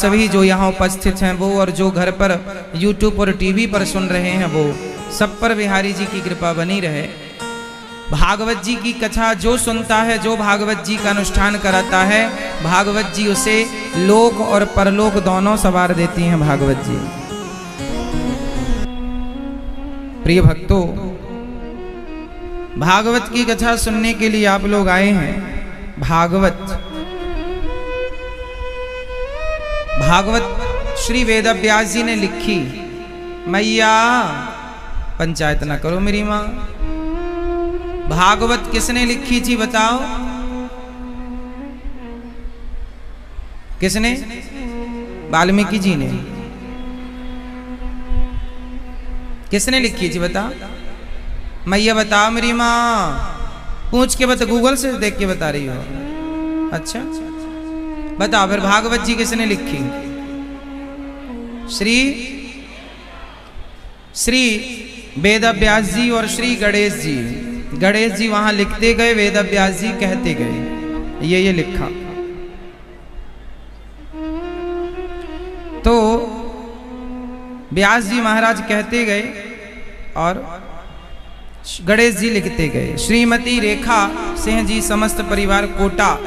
सभी जो यहाँ उपस्थित हैं वो और जो घर पर YouTube और टीवी पर सुन रहे हैं वो सब पर बिहारी जी की कृपा बनी रहे। भागवत जी की कथा जो सुनता है, जो भागवत जी का अनुष्ठान कराता है, भागवत जी उसे लोक और परलोक दोनों सवार देती हैं। भागवत जी प्रिय भक्तों, भागवत की कथा सुनने के लिए आप लोग आए हैं। भागवत श्री वेदव्यास जी ने लिखी। मैया पंचायत ना करो मेरी माँ। भागवत किसने लिखी थी बताओ? किसने? वाल्मीकि जी ने। किसने लिखी थी बता? मैया बताओ मेरी माँ। पूछ के बता, गूगल से देख के बता रही हो? अच्छा बताओ फिर भागवत जी किसने लिखी? श्री वेदव्यास जी और श्री गणेश जी। गणेश जी वहां लिखते गए, वेदव्यास जी कहते गए। ये लिखा। तो व्यास जी महाराज कहते गए और गणेश जी लिखते गए। श्रीमती रेखा सिंह जी, समस्त परिवार कोटा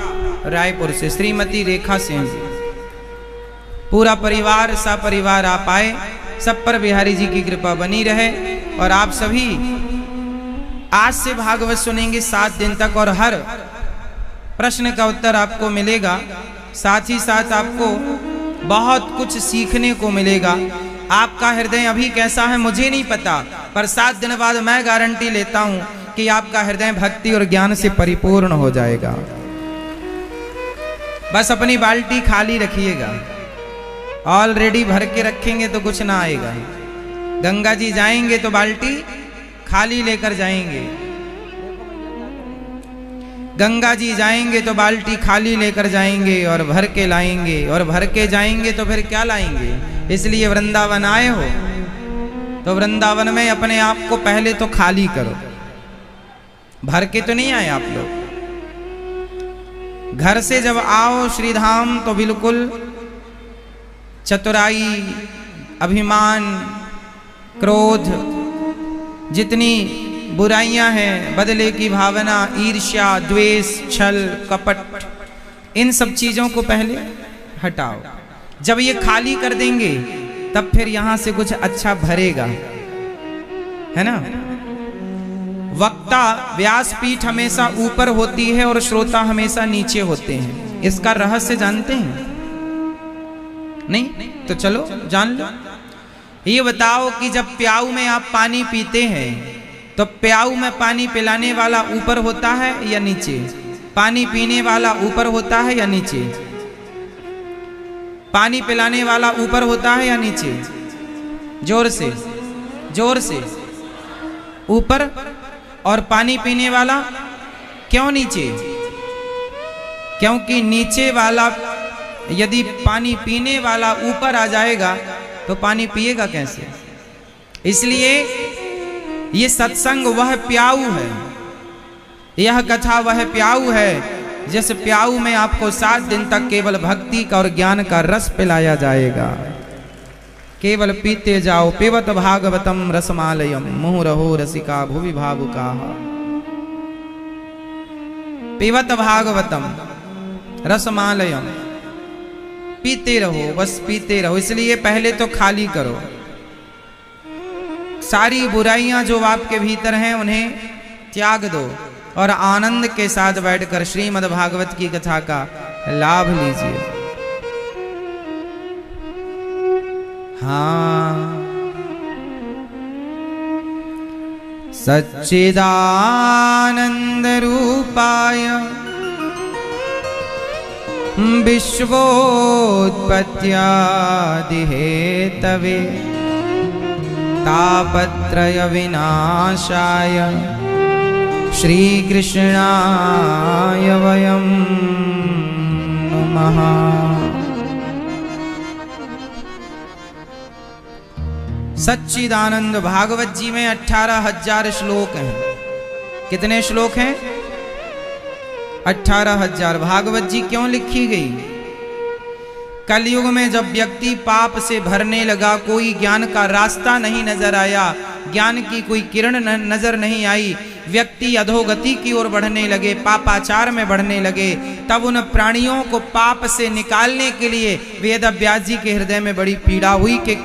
रायपुर से। श्रीमती रेखा सिंह जी, पूरा परिवार सपरिवार आप आए। सब पर बिहारी जी की कृपा बनी रहे। और आप सभी आज से भागवत सुनेंगे 7 दिन तक और हर प्रश्न का उत्तर आपको मिलेगा। साथ ही साथ आपको बहुत कुछ सीखने को मिलेगा। आपका हृदय अभी कैसा है मुझे नहीं पता, पर 7 दिन बाद मैं गारंटी लेता हूं कि आपका हृदय भक्ति और ज्ञान से परिपूर्ण हो जाएगा। बस अपनी बाल्टी खाली रखिएगा। ऑलरेडी भर के रखेंगे तो कुछ ना आएगा। गंगा जी जाएंगे तो बाल्टी खाली लेकर जाएंगे। गंगा जी जाएंगे तो बाल्टी खाली लेकर जाएंगे और भर के लाएंगे। और भर के जाएंगे तो फिर क्या लाएंगे? इसलिए वृंदावन आए हो तो वृंदावन में अपने आप को पहले तो खाली करो। भर के तो नहीं आए आप लोग। घर से जब आओ श्रीधाम तो बिल्कुल चतुराई, अभिमान, क्रोध, जितनी बुराइयां हैं, बदले की भावना, ईर्ष्या, द्वेष, छल, कपट, इन सब चीजों को पहले हटाओ। जब ये खाली कर देंगे तब फिर यहां से कुछ अच्छा भरेगा, है ना। वक्ता व्यासपीठ हमेशा ऊपर होती है और श्रोता हमेशा नीचे होते हैं। इसका रहस्य जानते हैं? नहीं तो चलो जान लो। ये बताओ कि जब प्याऊ में आप पानी पीते हैं तो प्याऊ में पानी पिलाने वाला ऊपर होता है या नीचे? पानी पीने वाला ऊपर होता है या नीचे? पानी पिलाने वाला ऊपर होता है या नीचे? जोर से, जोर से। ऊपर। और पानी पीने वाला क्यों नीचे? क्योंकि नीचे वाला, यदि पानी पीने वाला ऊपर आ जाएगा तो पानी पिएगा कैसे? इसलिए ये सत्संग वह प्याऊ है, यह कथा वह प्याऊ है जिस प्याऊ में आपको 7 दिन तक केवल भक्ति का और ज्ञान का रस पिलाया जाएगा। केवल पीते जाओ। पिबत भागवतम रसमालयम मुहुरहो रसिका भुवि भावुकाः। पिबत भागवतम रसमालयम, पीते रहो, बस पीते रहो। इसलिए पहले तो खाली करो। सारी बुराइयां जो आपके भीतर हैं उन्हें त्याग दो और आनंद के साथ बैठकर श्रीमद् भागवत की कथा का लाभ लीजिए। हाँ। सच्चिदानंद रूपाय विश्वोत्पत्त्यादिहेतवे तापत्रय विनाशाय श्रीकृष्णाय वयं नमः। सच्चिदानंद भागवत जी में 18,000 श्लोक हैं। कितने श्लोक हैं? 18,000। भागवत जी क्यों लिखी गई? कलयुग में जब व्यक्ति पाप से भरने लगा, कोई ज्ञान का रास्ता नहीं नजर आया, ज्ञान की कोई किरण नजर नहीं आई, व्यक्ति अधोगति की ओर बढ़ने लगे, पापाचार में बढ़ने लगे, तब उन प्राणियों को पाप से निकालने के लिए वेद व्यास जी के हृदय में बड़ी पीड़ा हुई कि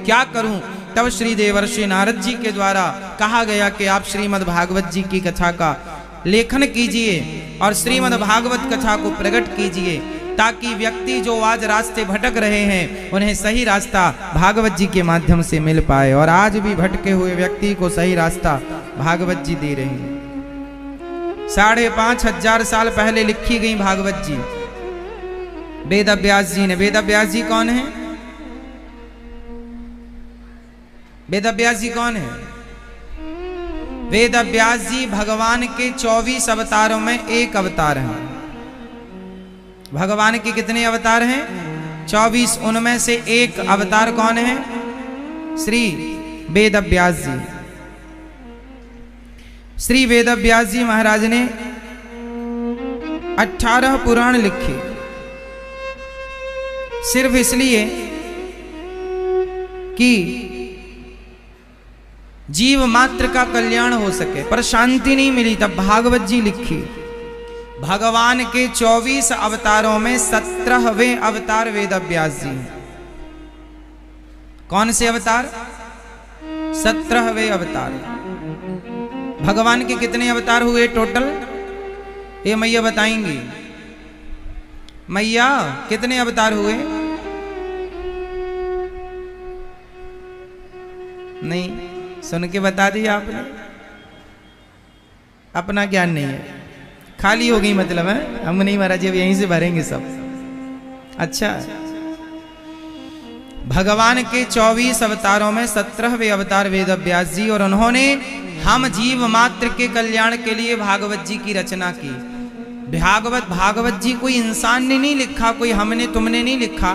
क्या करूं। तब श्री देवर्षि नारद जी के द्वारा कहा गया कि आप श्रीमद् भागवत जी की कथा का लेखन कीजिए और श्रीमद् भागवत कथा को प्रकट कीजिए, ताकि व्यक्ति जो आज रास्ते भटक रहे हैं उन्हें सही रास्ता भागवत जी के माध्यम से मिल पाए। और आज भी भटके हुए व्यक्ति को सही रास्ता भागवत जी दे रहे हैं। 5,500 साल पहले लिखी गई भागवत जी वेद व्यास जी ने। वेद व्यास जी कौन है? वेद व्यास जी कौन है? वेद व्यास जी भगवान के 24 अवतारों में एक अवतार हैं। भगवान के कितने अवतार हैं? 24। उनमें से एक अवतार कौन है? श्री वेद व्यास जी। श्री वेद व्यास जी महाराज ने 18 पुराण लिखे, सिर्फ इसलिए कि जीव मात्र का कल्याण हो सके, पर शांति नहीं मिली, तब भागवत जी लिखी। भगवान के 24 अवतारों में 17वें अवतार वेद व्यास जी। कौन से अवतार? 17वें अवतार। भगवान के कितने अवतार हुए टोटल? ये मैया बताएंगी। मैया कितने अवतार हुए? नहीं, सुन के बता दिया आपने, अपना ज्ञान नहीं है, खाली हो गई मतलब है। हम नहीं महाराज जी, अब यहीं से भरेंगे सब। अच्छा, भगवान के 24 अवतारों में 17वें अवतार वेद व्यास जी, और उन्होंने हम जीव मात्र के कल्याण के लिए भागवत जी की रचना की। भागवत जी कोई इंसान ने नहीं लिखा, कोई हमने तुमने नहीं लिखा।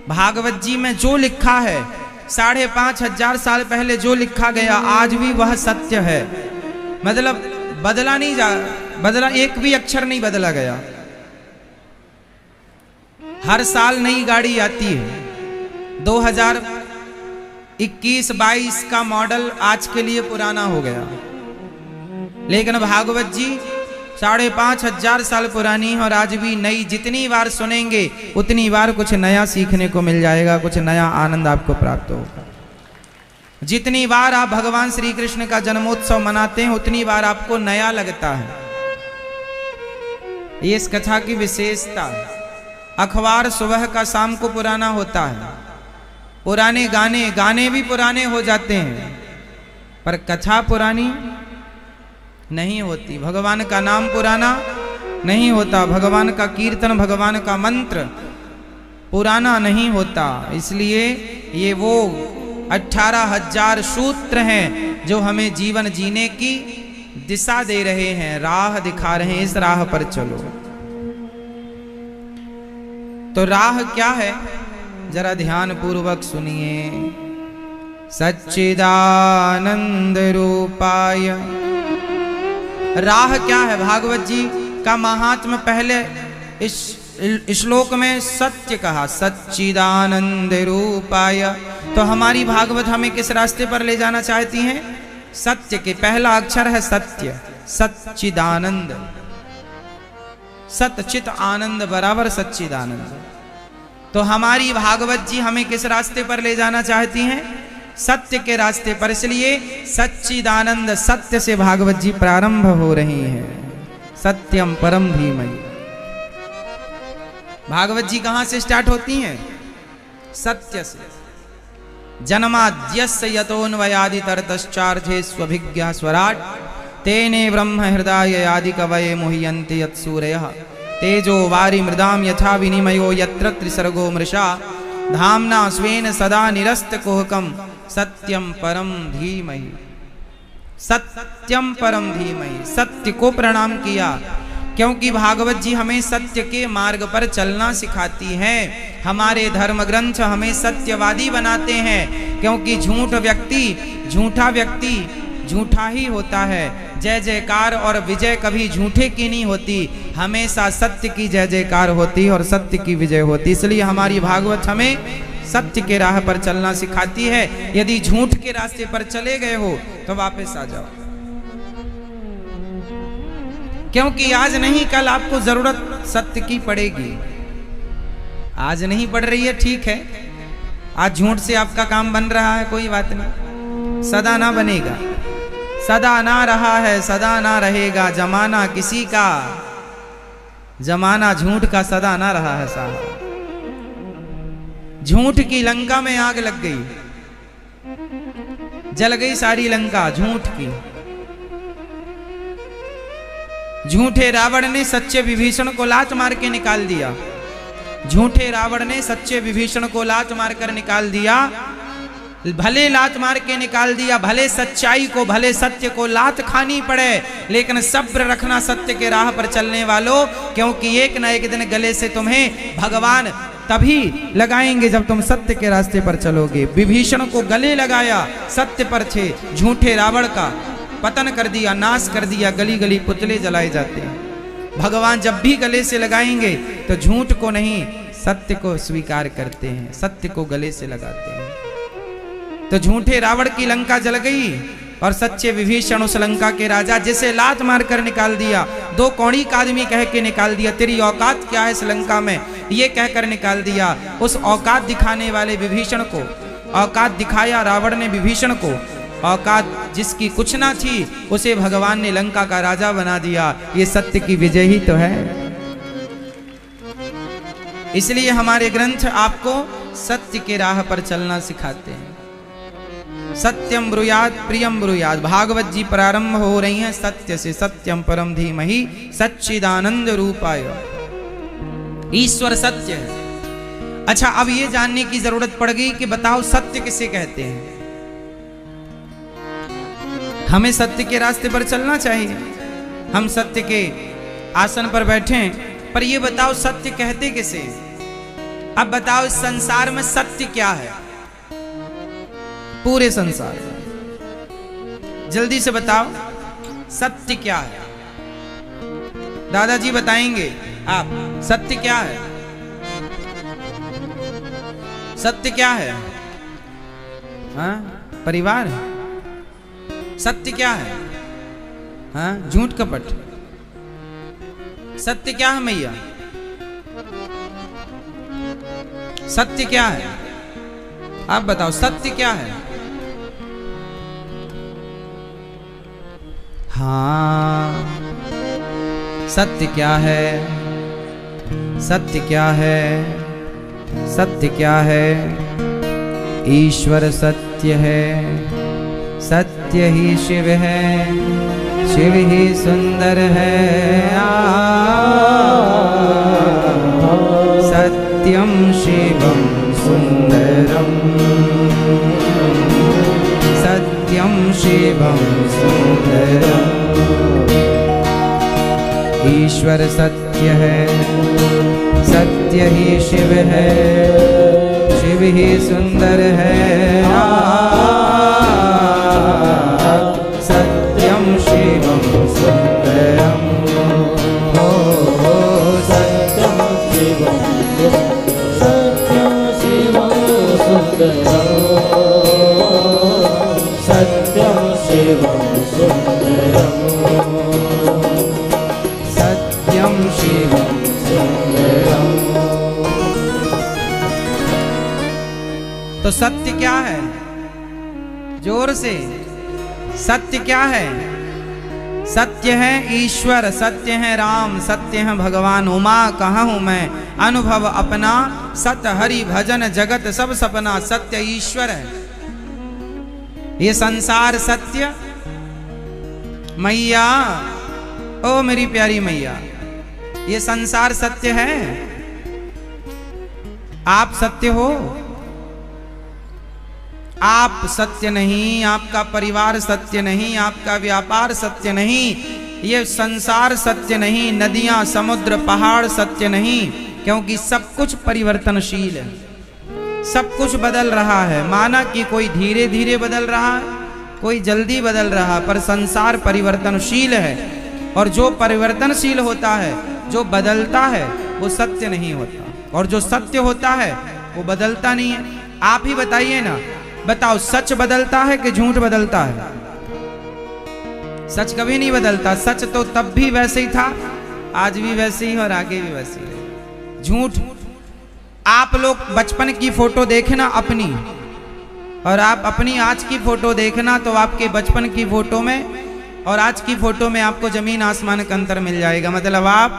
भागवत जी में जो लिखा है 5,500 साल पहले जो लिखा गया, आज भी वह सत्य है। मतलब बदला नहीं बदला, एक भी अक्षर नहीं बदला गया। हर साल नई गाड़ी आती है। 2021-22 का मॉडल आज के लिए पुराना हो गया, लेकिन भागवत जी 5,500 साल पुरानी और आज भी नई। जितनी बार सुनेंगे उतनी बार कुछ नया सीखने को मिल जाएगा, कुछ नया आनंद आपको प्राप्त होगा। जितनी बार आप भगवान श्री कृष्ण का जन्मोत्सव मनाते हैं उतनी बार आपको नया लगता है। ये इस कथा की विशेषता। अखबार सुबह का शाम को पुराना होता है, पुराने गाने भी पुराने हो जाते हैं, पर कथा पुरानी नहीं होती। भगवान का नाम पुराना नहीं होता, भगवान का कीर्तन, भगवान का मंत्र पुराना नहीं होता। इसलिए ये वो 18,000 सूत्र हैं जो हमें जीवन जीने की दिशा दे रहे हैं, राह दिखा रहे हैं, इस राह पर चलो। तो राह क्या है, जरा ध्यान पूर्वक सुनिए। सच्चिदानंद रूपाय। राह क्या है? भागवत जी का महात्म्य पहले इस श्लोक में सत्य कहा, सच्चिदानंद रूपाय। तो हमारी भागवत हमें किस रास्ते पर ले जाना चाहती हैं? सत्य के। पहला अक्षर है सत्य, सच्चिदानंद। सच्चित आनंद बराबर सच्चिदानंद। तो हमारी भागवत जी हमें किस रास्ते पर ले जाना चाहती हैं? सत्य के रास्ते पर। इसलिए सच्चिदानंद, सत्य से भागवत जी प्रारंभ हो रही हैं। सत्यम परम धीमहि। भागवत जी कहां से स्टार्ट होती हैं? सत्य से। जन्माद्यस्य यतोऽन्वयादितरतश्चार्थे स्वभिज्ञा स्वराट् तेने ब्रह्म हृदय आदि कवये मुह्यन्ति यत्सूरयः तेजो वारि मृदाम यथा विनिमयो यत्र त्रिसर्गो मृषा धाम्ना स्वेन सदा निरस्तकुहकं सत्यम परम धीमहि। सत्यम परम धीमहि। सत्य को प्रणाम किया, क्योंकि भागवत जी हमें सत्य के मार्ग पर चलना सिखाती हैं। हमारे धर्म ग्रंथ हमें सत्यवादी बनाते हैं, क्योंकि झूठा व्यक्ति झूठा ही होता है। जय जयकार और विजय कभी झूठे की नहीं होती, हमेशा सत्य की जय जयकार होती और सत्य की विजय होती। इसलिए हमारी भागवत हमें सत्य के राह पर चलना सिखाती है। यदि झूठ के रास्ते पर चले गए हो तो वापस आ जाओ, क्योंकि आज नहीं कल आपको जरूरत सत्य की पड़ेगी। आज नहीं पड़ रही है, ठीक है, आज झूठ से आपका काम बन रहा है, कोई बात नहीं, सदा ना बनेगा, सदा ना रहा है, सदा ना रहेगा। जमाना किसी का, जमाना झूठ का सदा ना रहा है साहब। झूठ की लंका में आग लग गई, जल गई सारी लंका झूठ की। झूठे रावण ने सच्चे विभीषण को लात मार के निकाल दिया, झूठे रावण ने सच्चे विभीषण को लात मारकर निकाल दिया। भले लात मार के निकाल दिया, भले सच्चाई को, भले सत्य को लात खानी पड़े, लेकिन सब्र रखना सत्य के राह पर चलने वालों, क्योंकि एक न एक दिन गले से तुम्हें भगवान तभी लगाएंगे जब तुम सत्य के रास्ते पर चलोगे। विभीषण को गले लगाया, सत्य पर थे, झूठे रावण का पतन कर दिया, नाश कर दिया, गली गली पुतले जलाए जाते हैं। भगवान जब भी गले से लगाएंगे तो झूठ को नहीं, सत्य को स्वीकार करते हैं, सत्य को गले से लगाते हैं। तो झूठे रावण की लंका जल गई और सच्चे विभीषण उस लंका के राजा, जिसे लात मारकर निकाल दिया, दो कौड़ी का आदमी कह के निकाल दिया, तेरी औकात क्या है इस लंका में, ये कहकर निकाल दिया। उस औकात दिखाने वाले विभीषण को, औकात दिखाया रावण ने विभीषण को, औकात जिसकी कुछ ना थी उसे भगवान ने लंका का राजा बना दिया। ये सत्य की विजय ही तो है। इसलिए हमारे ग्रंथ आपको सत्य के राह पर चलना सिखाते हैं। सत्यम ब्रूयात प्रियम ब्रूयात, भागवत जी प्रारंभ हो रही हैं सत्य से, सत्यम परम धीमहि सच्चिदानंद रूपाय, ईश्वर सत्य है। अच्छा, अब ये जानने की जरूरत पड़ गई कि बताओ सत्य किसे कहते हैं। हमें सत्य के रास्ते पर चलना चाहिए, हम सत्य के आसन पर बैठे, पर ये बताओ सत्य कहते किसे। अब बताओ इस संसार में सत्य क्या है, पूरे संसार में जल्दी से बताओ सत्य क्या है। दादाजी बताएंगे आप, सत्य क्या है, सत्य क्या है। हाँ, परिवार। सत्य क्या है, हाँ, झूठ कपट। सत्य क्या है मैया, सत्य क्या है, आप बताओ सत्य क्या है। हाँ, सत्य क्या है, सत्य क्या है, सत्य क्या है। ईश्वर सत्य है, सत्य ही शिव है, शिव ही सुंदर है। सत्यम शिवम सुंदरम, सत्यम शिवम सुंदरम। ईश्वर सत्य है, सत्य ही शिव है, शिव ही सुंदर है। सत्यम शिवम सुंदरम, सत्यम शिवम, सत्यम शिवम सुंदरम, सत्यम शिवम सुंदरम, सत्यम शिवम सुंदरम। तो सत्य क्या है, जोर से, सत्य क्या है। सत्य है ईश्वर, सत्य है राम, सत्य है भगवान। उमा कहाँ हूँ मैं, अनुभव अपना, सत हरि भजन जगत सब सपना। सत्य ईश्वर है, ये संसार सत्य। मैया, ओ मेरी प्यारी मैया, ये संसार सत्य है, आप सत्य हो। आप सत्य नहीं, आपका परिवार सत्य नहीं, आपका व्यापार सत्य नहीं, ये संसार सत्य नहीं, नदियां समुद्र पहाड़ सत्य नहीं, क्योंकि सब कुछ परिवर्तनशील है, सब कुछ बदल रहा है। माना कि कोई धीरे धीरे बदल रहा है, कोई जल्दी बदल रहा, पर संसार परिवर्तनशील है। और जो परिवर्तनशील होता है, जो बदलता है, वो सत्य नहीं होता, और जो सत्य होता है वो बदलता नहीं है। आप ही बताइए ना, बताओ सच बदलता है कि झूठ बदलता है? सच कभी नहीं बदलता। सच तो तब भी वैसे ही था, आज भी वैसे ही और आगे भी वैसे ही। झूठ, आप लोग बचपन की फोटो देखना अपनी, और आप अपनी आज की फोटो देखना, तो आपके बचपन की फोटो में और आज की फोटो में आपको जमीन आसमान का अंतर मिल जाएगा। मतलब आप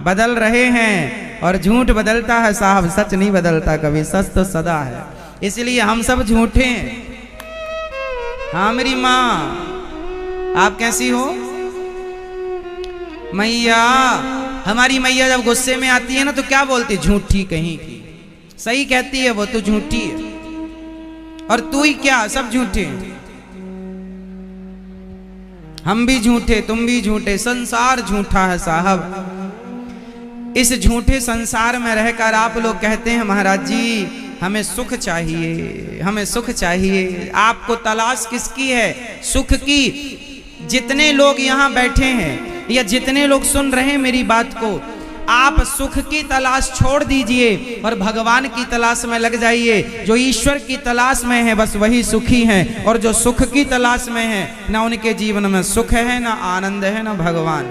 बदल रहे हैं, और झूठ बदलता है साहब, सच नहीं बदलता कभी, सच तो सदा है। इसलिए हम सब झूठे हैं। हाँ मेरी माँ, आप कैसी हो? मैया, हमारी मैया जब गुस्से में आती है ना तो क्या बोलती? झूठी कहीं की। सही कहती है वो, तो झूठी है। और तू ही क्या, सब झूठे। हम भी झूठे, तुम भी झूठे, संसार झूठा है साहब। इस झूठे संसार में रहकर आप लोग कहते हैं महाराज जी हमें सुख चाहिए, हमें सुख चाहिए। आपको तलाश किसकी है? सुख की। जितने लोग यहाँ बैठे हैं या जितने लोग सुन रहे हैं मेरी बात को, आप सुख की तलाश छोड़ दीजिए और भगवान की तलाश में लग जाइए। जो ईश्वर की तलाश में है बस वही सुखी हैं, और जो सुख की तलाश में है ना उनके जीवन में सुख है, ना आनंद है, ना भगवान।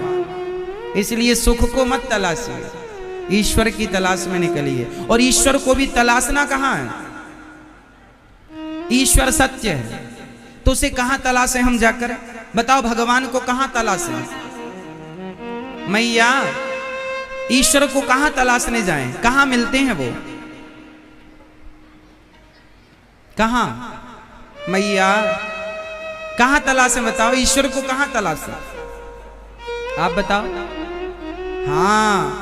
इसलिए सुख को मत तलाशिए, ईश्वर की तलाश में निकलिए। और ईश्वर को भी तलाशना कहाँ है? ईश्वर सत्य है, तो उसे कहाँ तलाशें हम जाकर? बताओ, भगवान को कहाँ तलाशें? मैया, ईश्वर को कहां तलाशने जाएं? कहां मिलते हैं वो? कहां? मैया कहां तलाशें? बताओ, ईश्वर को कहां तलाशें? आप बताओ। हाँ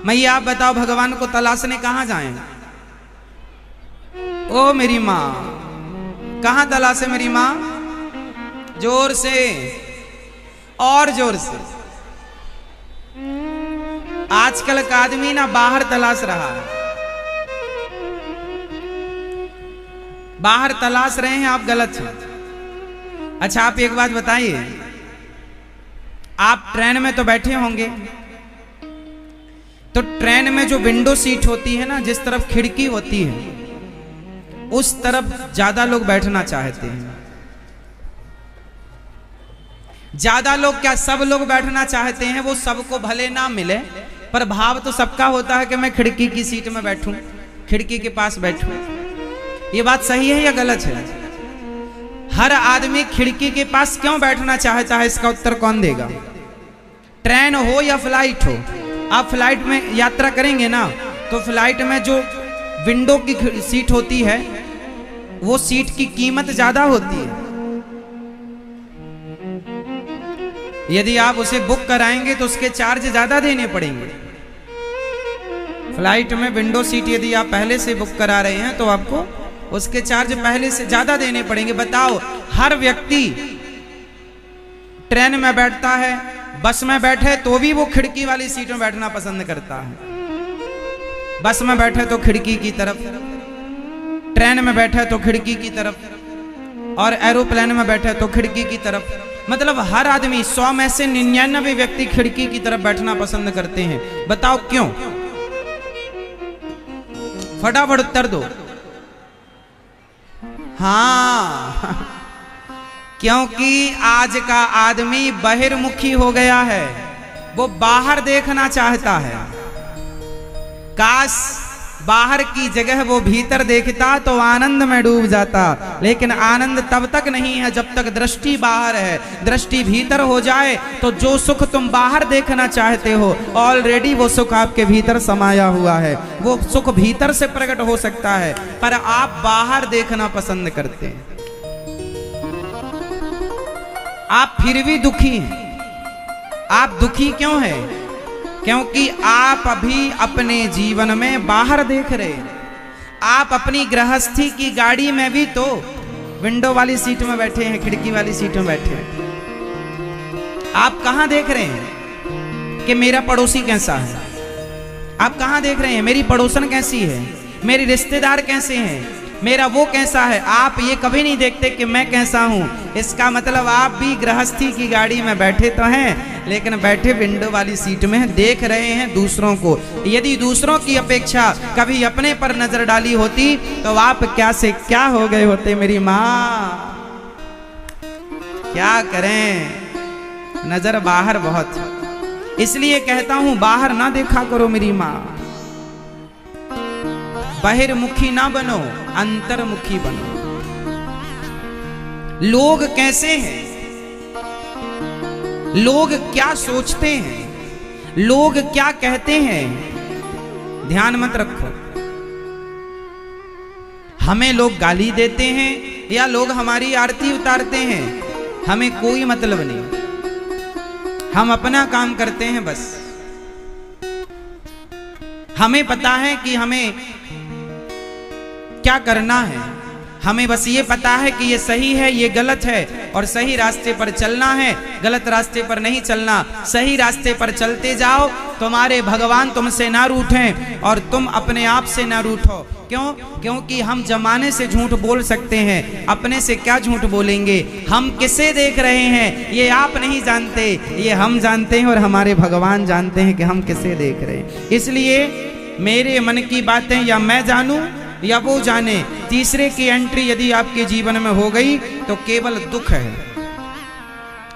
मैया, आप बताओ, भगवान को तलाशने कहां जाएं? ओ मेरी माँ, कहां तलाशें मेरी माँ? जोर से, और जोर से। आजकल का आदमी ना बाहर तलाश रहा है, बाहर तलाश रहे हैं, आप गलत हैं। अच्छा आप एक बात बताइए, आप ट्रेन में तो बैठे होंगे, तो ट्रेन में जो विंडो सीट होती है ना, जिस तरफ खिड़की होती है उस तरफ ज्यादा लोग बैठना चाहते हैं। ज्यादा लोग क्या, सब लोग बैठना चाहते हैं। वो सबको भले ना मिले, पर भाव तो सबका होता है कि मैं खिड़की की सीट में बैठूं, खिड़की के पास बैठूं। ये बात सही है या गलत है? हर आदमी खिड़की के पास क्यों बैठना चाहता है, इसका उत्तर कौन देगा? ट्रेन हो या फ्लाइट हो, आप फ्लाइट में यात्रा करेंगे ना, तो फ्लाइट में जो विंडो की सीट होती है वो सीट की कीमत ज्यादा होती है। यदि आप उसे बुक कराएंगे तो उसके चार्ज ज्यादा देने पड़ेंगे। फ्लाइट में विंडो सीट यदि आप पहले से बुक करा रहे हैं तो आपको उसके चार्ज पहले से ज्यादा देने पड़ेंगे। बताओ, हर व्यक्ति ट्रेन में बैठता है, बस में बैठे तो भी वो खिड़की वाली सीट में बैठना पसंद करता है। बस में बैठे तो खिड़की की तरफ, ट्रेन में बैठे तो खिड़की की तरफ, और एरोप्लेन में बैठे तो खिड़की की तरफ। मतलब हर आदमी, 100 में से 99 व्यक्ति खिड़की की तरफ बैठना पसंद करते हैं। बताओ क्यों? फटाफट उत्तर दो। हाँ क्योंकि आज का आदमी बहिर्मुखी हो गया है, वो बाहर देखना चाहता है। काश बाहर की जगह वो भीतर देखता तो आनंद में डूब जाता, लेकिन आनंद तब तक नहीं है जब तक दृष्टि बाहर है। दृष्टि भीतर हो जाए तो जो सुख तुम बाहर देखना चाहते हो ऑलरेडी वो सुख आपके भीतर समाया हुआ है। वो सुख भीतर से प्रकट हो सकता है, पर आप बाहर देखना पसंद करते हैं। आप फिर भी दुखी हैं। आप दुखी क्यों हैं? क्योंकि आप अभी अपने जीवन में बाहर देख रहे हैं। आप अपनी गृहस्थी की गाड़ी में भी तो विंडो वाली सीट में बैठे हैं, खिड़की वाली सीट में बैठे हैं। आप कहां देख रहे हैं कि मेरा पड़ोसी कैसा है? आप कहां देख रहे हैं मेरी पड़ोसन कैसी है, मेरे रिश्तेदार कैसे हैं, मेरा वो कैसा है। आप ये कभी नहीं देखते कि मैं कैसा हूँ। इसका मतलब आप भी गृहस्थी की गाड़ी में बैठे तो हैं, लेकिन बैठे विंडो वाली सीट में हैं, देख रहे हैं दूसरों को। यदि दूसरों की अपेक्षा कभी अपने पर नजर डाली होती तो आप क्या से क्या हो गए होते मेरी माँ। क्या करें, नजर बाहर बहुत, इसलिए कहता हूं बाहर ना देखा करो मेरी माँ। बहिर्मुखी ना बनो, अंतर्मुखी बनो। लोग कैसे हैं, लोग क्या सोचते हैं, लोग क्या कहते हैं, ध्यान मत रखो। हमें लोग गाली देते हैं या लोग हमारी आरती उतारते हैं, हमें कोई मतलब नहीं। हम अपना काम करते हैं बस। हमें पता है कि हमें क्या करना है, हमें बस ये पता है कि ये सही है, ये गलत है, और सही रास्ते पर चलना है, गलत रास्ते पर नहीं चलना। सही रास्ते पर चलते जाओ, तुम्हारे भगवान तुमसे ना रूठें और तुम अपने आप से ना रूठो। क्यों? क्योंकि हम जमाने से झूठ बोल सकते हैं, अपने से क्या झूठ बोलेंगे। हम किसे देख रहे हैं ये आप नहीं जानते, ये हम जानते हैं और हमारे भगवान जानते हैं कि हम किसे देख रहे हैं। इसलिए मेरे मन की बातें या मैं जानूं या वो जाने, तीसरे की एंट्री यदि आपके जीवन में हो गई तो केवल दुख है।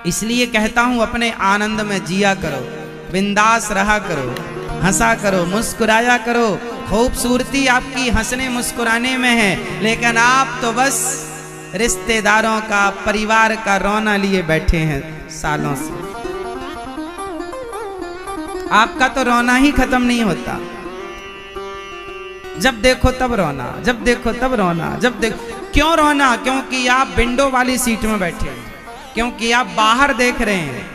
इसलिए कहता हूं अपने आनंद में जिया करो, बिंदास रहा करो, हंसा करो, मुस्कुराया करो। खूबसूरती आपकी हंसने मुस्कुराने में है, लेकिन आप तो बस रिश्तेदारों का, परिवार का रोना लिए बैठे हैं सालों से। आपका तो रोना ही खत्म नहीं होता। जब देखो तब रोना, जब देखो तब रोना, जब देखो। क्यों रोना? क्योंकि आप विंडो वाली सीट में बैठे हैं, क्योंकि आप बाहर देख रहे हैं।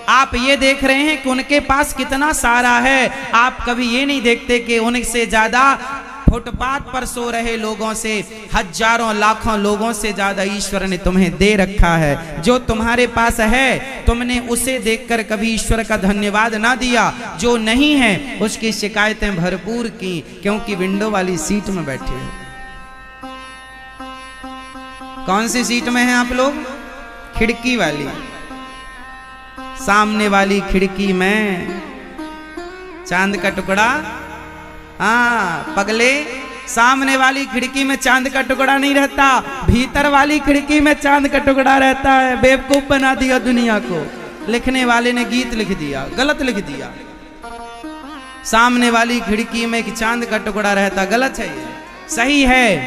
आप ये देख रहे हैं कि उनके पास कितना सारा है। आप कभी ये नहीं देखते कि उनसे ज्यादा फुटपाथ पर सो रहे लोगों से, हजारों लाखों लोगों से ज्यादा ईश्वर ने तुम्हें दे रखा है। जो तुम्हारे पास है तुमने उसे देखकर कभी ईश्वर का धन्यवाद ना दिया, जो नहीं है उसकी शिकायतें भरपूर की, क्योंकि विंडो वाली सीट में बैठे हो। कौन सी सीट में हैं आप लोग? खिड़की वाली। सामने वाली खिड़की में चांद का टुकड़ा। हाँ पगले, सामने वाली खिड़की में चांद का टुकड़ा नहीं रहता, भीतर वाली खिड़की में चांद का टुकड़ा रहता है। बेवकूफ बना दिया दुनिया को। लिखने वाले ने गीत लिख दिया, गलत लिख दिया। सामने वाली खिड़की में एक चांद का टुकड़ा रहता, गलत है ये। सही है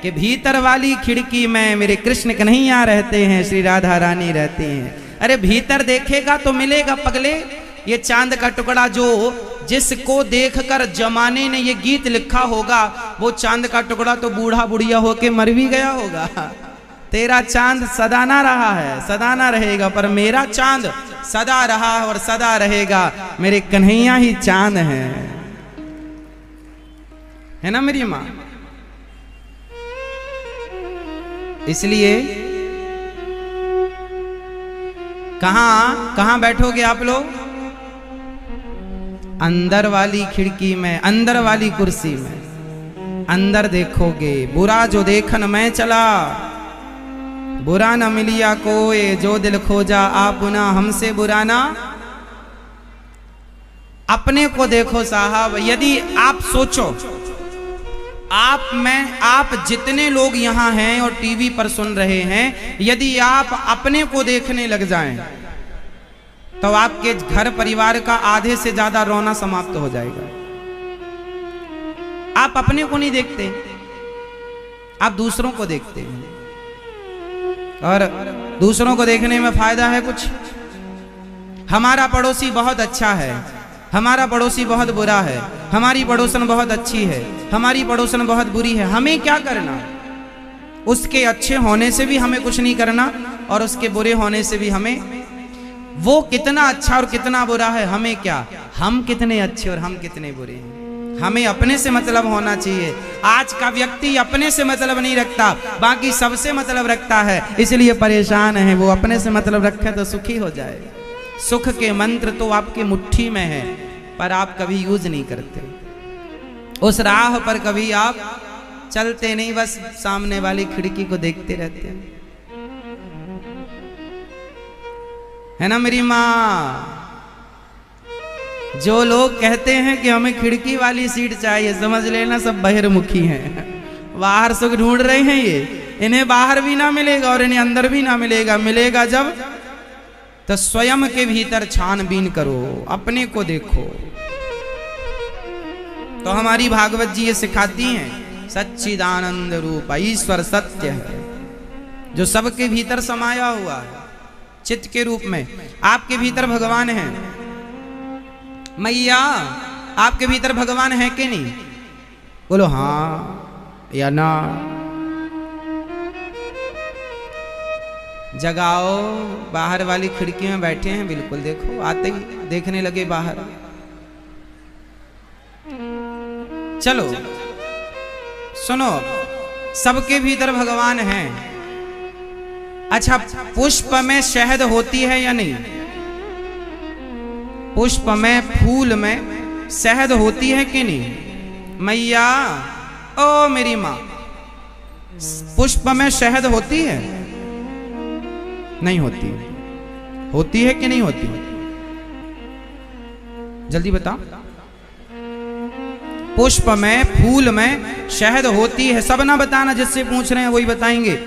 कि भीतर वाली खिड़की में मेरे कृष्ण कन्हैया रहते हैं, श्री राधा रानी रहते हैं। अरे भीतर देखेगा तो मिलेगा पगले। ये चांद का टुकड़ा जो जिसको देखकर जमाने ने ये गीत लिखा होगा, वो चांद का टुकड़ा तो बूढ़ा बुढ़िया होके मर भी गया होगा। तेरा चांद सदा ना रहा है, सदा ना रहेगा, पर मेरा चांद सदा रहा और सदा रहेगा। मेरे कन्हैया ही चांद है ना मेरी माँ। इसलिए कहां बैठोगे आप लोग? अंदर वाली खिड़की में, अंदर वाली कुर्सी में। अंदर देखोगे। बुरा जो देखन मैं चला, बुरा न मिलिया कोई, जो दिल खोजा आपुना हमसे बुरा ना। अपने को देखो साहब। यदि आप सोचो, आप जितने लोग यहाँ हैं और टीवी पर सुन रहे हैं, यदि आप अपने को देखने लग जाएं तो आपके घर परिवार का आधे से ज्यादा रोना समाप्त हो जाएगा। आप अपने को नहीं देखते, आप दूसरों को देखते हैं। और दूसरों को देखने में फायदा है कुछ? हमारा पड़ोसी बहुत अच्छा है, हमारा पड़ोसी बहुत बुरा है, हमारी पड़ोसन बहुत अच्छी है, हमारी पड़ोसन बहुत बुरी है। हमें क्या करना? उसके अच्छे होने से भी हमें कुछ नहीं करना और उसके बुरे होने से भी हमें। वो कितना अच्छा और कितना बुरा है हमें क्या? हम कितने अच्छे और हम कितने बुरे हैं। हमें अपने से मतलब होना चाहिए। आज का व्यक्ति अपने से मतलब नहीं रखता, बाकी सबसे मतलब रखता है, इसलिए परेशान है। वो अपने से मतलब रखे तो सुखी हो जाए। सुख के मंत्र तो आपके मुट्ठी में है, पर आप कभी यूज नहीं करते। उस राह पर कभी आप चलते नहीं, बस सामने वाली खिड़की को देखते रहते हैं, है ना मेरी माँ। जो लोग कहते हैं कि हमें खिड़की वाली सीट चाहिए, समझ लेना सब बहिर्मुखी हैं, बाहर सुख ढूंढ रहे हैं ये। इन्हें बाहर भी ना मिलेगा और इन्हें अंदर भी ना मिलेगा। मिलेगा जब तो स्वयं के भीतर छानबीन करो, अपने को देखो। तो हमारी भागवत जी ये सिखाती हैं, सच्चिदानंद रूप ईश्वर सत्य है जो सबके भीतर समाया हुआ है चित्त के रूप में। आपके भीतर भगवान है मैया, आपके भीतर भगवान है कि नहीं? बोलो हाँ या ना। जगाओ, बाहर वाली खिड़की में बैठे हैं, बिल्कुल देखो, आते ही देखने लगे बाहर। चलो सुनो, सबके भीतर भगवान है। अच्छा, पुष्प में शहद होती है या नहीं? पुष्प में, फूल में शहद होती है कि नहीं? मैया, ओ मेरी माँ, पुष्प में शहद होती है? नहीं होती। होती है कि नहीं होती? जल्दी बताओ। पुष्प में, फूल में शहद होती है? सब ना बताना, जिससे पूछ रहे हैं वही बताएंगे।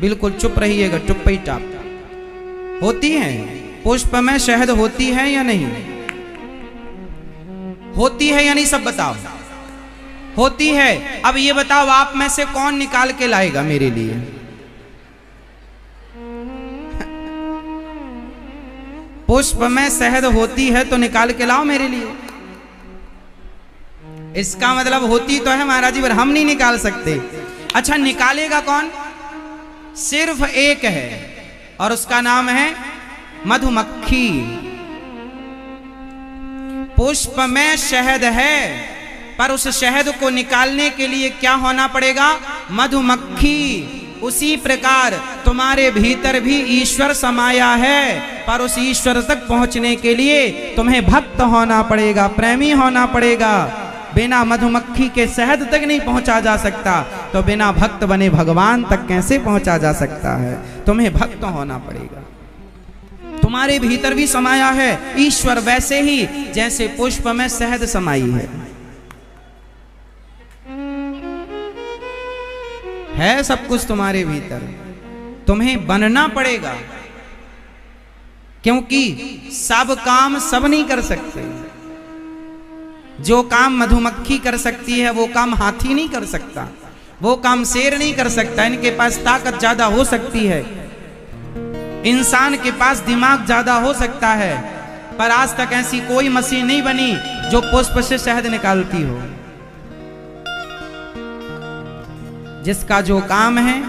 बिल्कुल चुप रहिएगा, चुप ही टाप। होती है पुष्प में शहद, होती है या नहीं? होती है या नहीं? सब बताओ। होती है। अब ये बताओ, आप में से कौन निकाल के लाएगा मेरे लिए? पुष्प में शहद होती है तो निकाल के लाओ मेरे लिए। इसका मतलब होती तो है महाराज जी, पर हम नहीं निकाल सकते। अच्छा, निकालेगा कौन? सिर्फ एक है और उसका नाम है मधुमक्खी। पुष्प में शहद है, पर उस शहद को निकालने के लिए क्या होना पड़ेगा? मधुमक्खी। उसी प्रकार तुम्हारे भीतर भी ईश्वर समाया है, पर उस ईश्वर तक पहुंचने के लिए तुम्हें भक्त होना पड़ेगा, प्रेमी होना पड़ेगा। बिना मधुमक्खी के शहद तक नहीं पहुंचा जा सकता, तो बिना भक्त बने भगवान तक कैसे पहुंचा जा सकता है? तुम्हें भक्त होना पड़ेगा। तुम्हारे भीतर भी समाया है ईश्वर, वैसे ही जैसे पुष्प में शहद समाई है सब कुछ तुम्हारे भीतर। तुम्हें बनना पड़ेगा, क्योंकि सब काम सब नहीं कर सकते। जो काम मधुमक्खी कर सकती है वो काम हाथी नहीं कर सकता, वो काम शेर नहीं कर सकता। इनके पास ताकत ज्यादा हो सकती है, इंसान के पास दिमाग ज्यादा हो सकता है, पर आज तक ऐसी कोई मशीन नहीं बनी जो पुष्प से शहद निकालती हो। जिसका जो काम है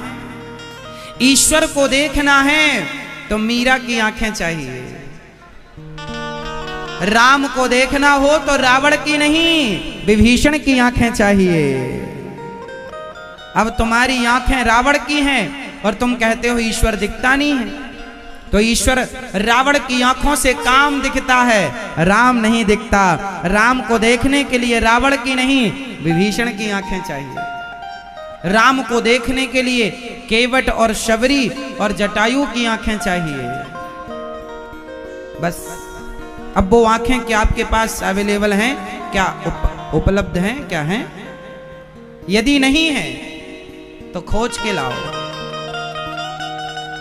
ईश्वर को देखना है तो मीरा की आंखें चाहिए, राम को देखना हो तो रावण की नहीं विभीषण की आंखें चाहिए। अब तुम्हारी आंखें रावण की हैं और तुम कहते हो ईश्वर दिखता नहीं है, तो ईश्वर रावण की आंखों से काम दिखता है, राम नहीं दिखता। राम को देखने के लिए रावण की नहीं विभीषण की आंखें चाहिए। राम को देखने के लिए केवट और शबरी और जटायु की आंखें चाहिए। बस। अब वो आंखें क्या आपके पास अवेलेबल हैं? क्या उपलब्ध हैं? क्या हैं? यदि नहीं है तो खोज के लाओ।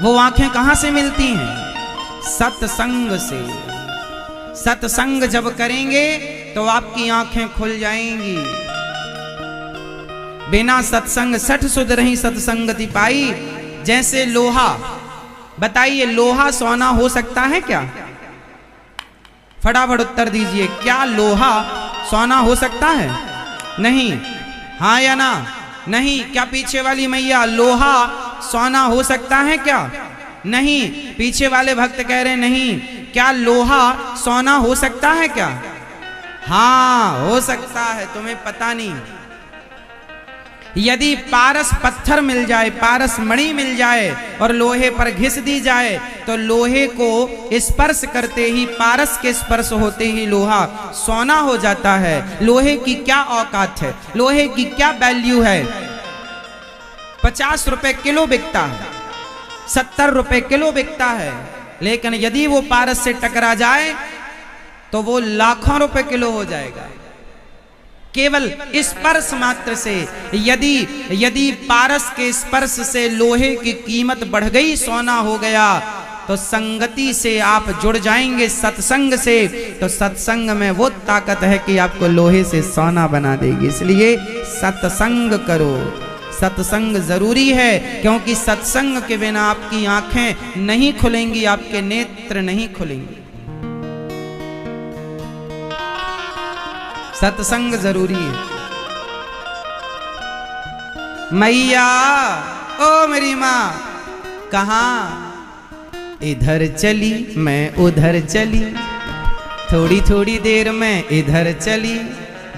वो आंखें कहां से मिलती हैं? सत्संग से। सत्संग जब करेंगे तो आपकी आंखें खुल जाएंगी। बिना सत्संग सठ सुध रही सत्संगति पाई। जैसे लोहा, बताइए लोहा सोना हो सकता है क्या? फटाफट उत्तर दीजिए, क्या लोहा सोना हो सकता है? नहीं। हाँ या ना? नहीं। क्या पीछे वाली मैया, लोहा सोना हो सकता है क्या? नहीं। पीछे वाले भक्त कह रहे नहीं। क्या लोहा सोना हो सकता है क्या? हाँ हो सकता है, तुम्हें पता नहीं। यदि पारस पत्थर मिल जाए, पारस मणि मिल जाए और लोहे पर घिस दी जाए तो लोहे को स्पर्श करते ही, पारस के स्पर्श होते ही लोहा सोना हो जाता है। लोहे की क्या औकात है? लोहे की क्या वैल्यू है? 50 रुपए किलो बिकता है, 70 रुपए किलो बिकता है, लेकिन यदि वो पारस से टकरा जाए तो वो लाखों रुपए किलो हो जाएगा। केवल स्पर्श मात्र से यदि पारस के स्पर्श से लोहे की कीमत बढ़ गई, सोना हो गया, तो संगति से आप जुड़ जाएंगे सत्संग से, तो सत्संग में वो ताकत है कि आपको लोहे से सोना बना देगी। इसलिए सत्संग करो, सत्संग जरूरी है, क्योंकि सत्संग के बिना आपकी आंखें नहीं खुलेंगी, आपके नेत्र नहीं खुलेंगे। सत्संग जरूरी है। मैया, ओ मेरी माँ, कहाँ? इधर चली मैं उधर चली, थोड़ी थोड़ी देर में इधर चली,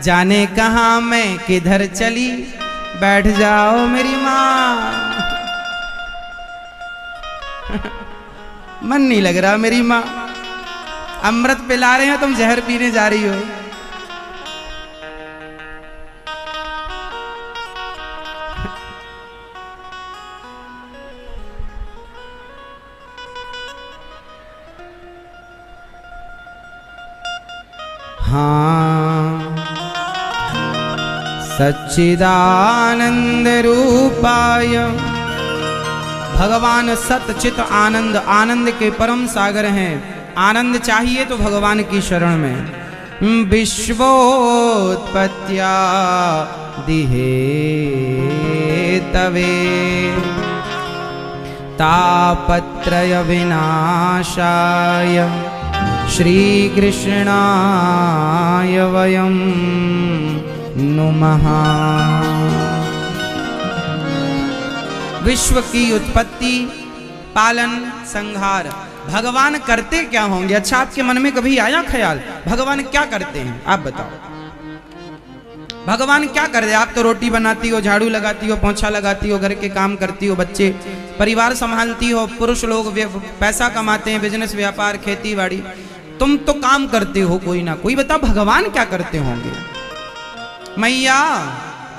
जाने कहाँ मैं किधर चली, बैठ जाओ मेरी माँ। मन नहीं लग रहा मेरी माँ, अमृत पिला रहे हैं, तुम जहर पीने जा रही हो। हाँ, सच्चिदानंद रूपाय, भगवान सतचित आनंद, आनंद के परम सागर हैं। आनंद चाहिए तो भगवान की शरण में। विश्वोत्पत्त्या दिहे तवे, तापत्रय विनाशाय, श्री कृष्णाय वयं नुमः। विश्व की उत्पत्ति, पालन, संहार भगवान करते क्या होंगे? अच्छा, आपके मन में कभी आया ख्याल भगवान क्या करते हैं? आप बताओ, भगवान क्या कर रहे? आप तो रोटी बनाती हो, झाड़ू लगाती हो, पोंछा लगाती हो, घर के काम करती हो, बच्चे परिवार संभालती हो, पुरुष लोग पैसा कमाते हैं, बिजनेस, व्यापार, खेती बाड़ी, तुम तो काम करते हो कोई ना कोई। बताओ भगवान क्या करते होंगे? मैया,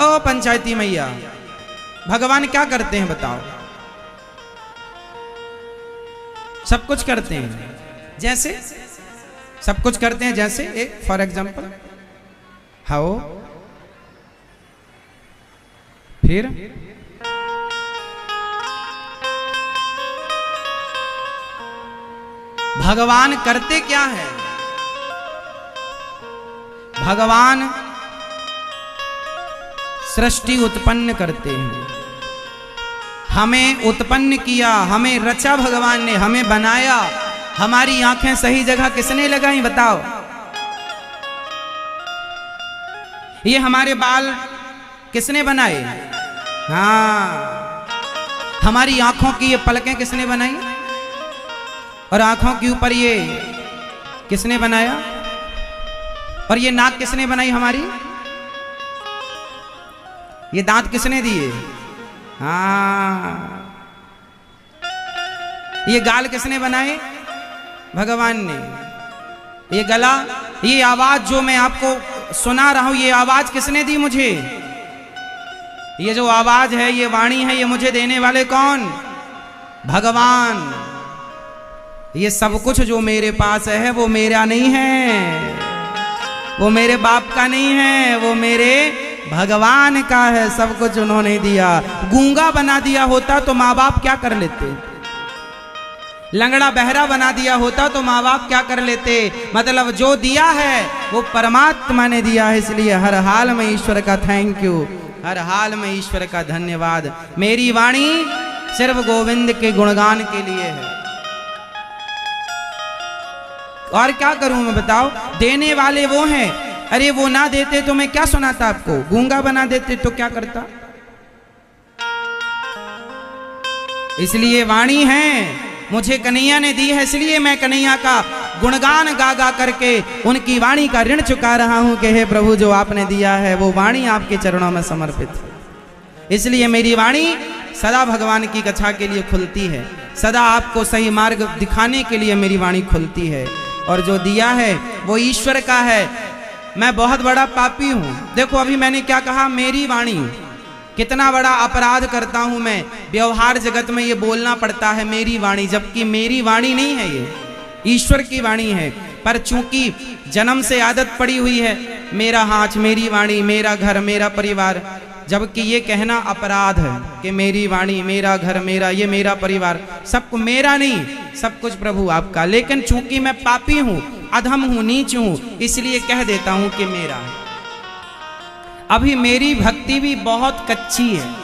ओ पंचायती मैया, भगवान क्या करते हैं बताओ? सब कुछ करते हैं। जैसे सब कुछ करते हैं, जैसे एक फॉर एग्जांपल, हाओ, फिर भगवान करते क्या है? भगवान सृष्टि उत्पन्न करते हैं। हमें उत्पन्न किया, हमें रचा भगवान ने, हमें बनाया। हमारी आंखें सही जगह किसने लगाई बताओ? ये हमारे बाल किसने बनाए? हाँ, हमारी आंखों की ये पलकें किसने बनाई? और आंखों के ऊपर ये किसने बनाया? और ये नाक किसने बनाई हमारी? ये दांत किसने दिए? हाँ, ये गाल किसने बनाए? भगवान ने। ये गला, ये आवाज जो मैं आपको सुना रहा हूं, ये आवाज किसने दी मुझे? ये जो आवाज है, ये वाणी है, ये मुझे देने वाले कौन? भगवान। ये सब कुछ जो मेरे पास है वो मेरा नहीं है, वो मेरे बाप का नहीं है, वो मेरे भगवान का है। सब कुछ उन्होंने दिया। गूंगा बना दिया होता तो माँ बाप क्या कर लेते? लंगड़ा बहरा बना दिया होता तो माँ बाप क्या कर लेते? मतलब जो दिया है वो परमात्मा ने दिया है। इसलिए हर हाल में ईश्वर का थैंक यू, हर हाल में ईश्वर का धन्यवाद। मेरी वाणी सिर्फ गोविंद के गुणगान के लिए है। और क्या करूं मैं बताओ? देने वाले वो हैं। अरे वो ना देते तो मैं क्या सुनाता आपको? गूंगा बना देते तो क्या करता? इसलिए वाणी है, मुझे कन्हैया ने दी है, इसलिए मैं कन्हैया का गुणगान गा गा करके उनकी वाणी का ऋण चुका रहा हूं कि हे प्रभु, जो आपने दिया है वो वाणी आपके चरणों में समर्पित है। इसलिए मेरी वाणी सदा भगवान की कथा के लिए खुलती है, सदा आपको सही मार्ग दिखाने के लिए मेरी वाणी खुलती है। और जो दिया है वो ईश्वर का है। मैं बहुत बड़ा पापी हूं। देखो अभी मैंने क्या कहा? मेरी वाणी। कितना बड़ा अपराध करता हूं मैं। व्यवहार जगत में ये बोलना पड़ता है मेरी वाणी, जबकि मेरी वाणी नहीं है, ये ईश्वर की वाणी है। पर चूंकि जन्म से आदत पड़ी हुई है, मेरा हाथ, मेरी वाणी, मेरा घर, मेरा परिवार, जबकि ये कहना अपराध है कि मेरी वाणी, मेरा घर, मेरा ये मेरा परिवार, सब मेरा नहीं, सब कुछ प्रभु आपका। लेकिन चूंकि मैं पापी हूं, अधम हूं, नीच हूं, इसलिए कह देता हूं कि मेरा है। अभी मेरी भक्ति भी बहुत कच्ची है।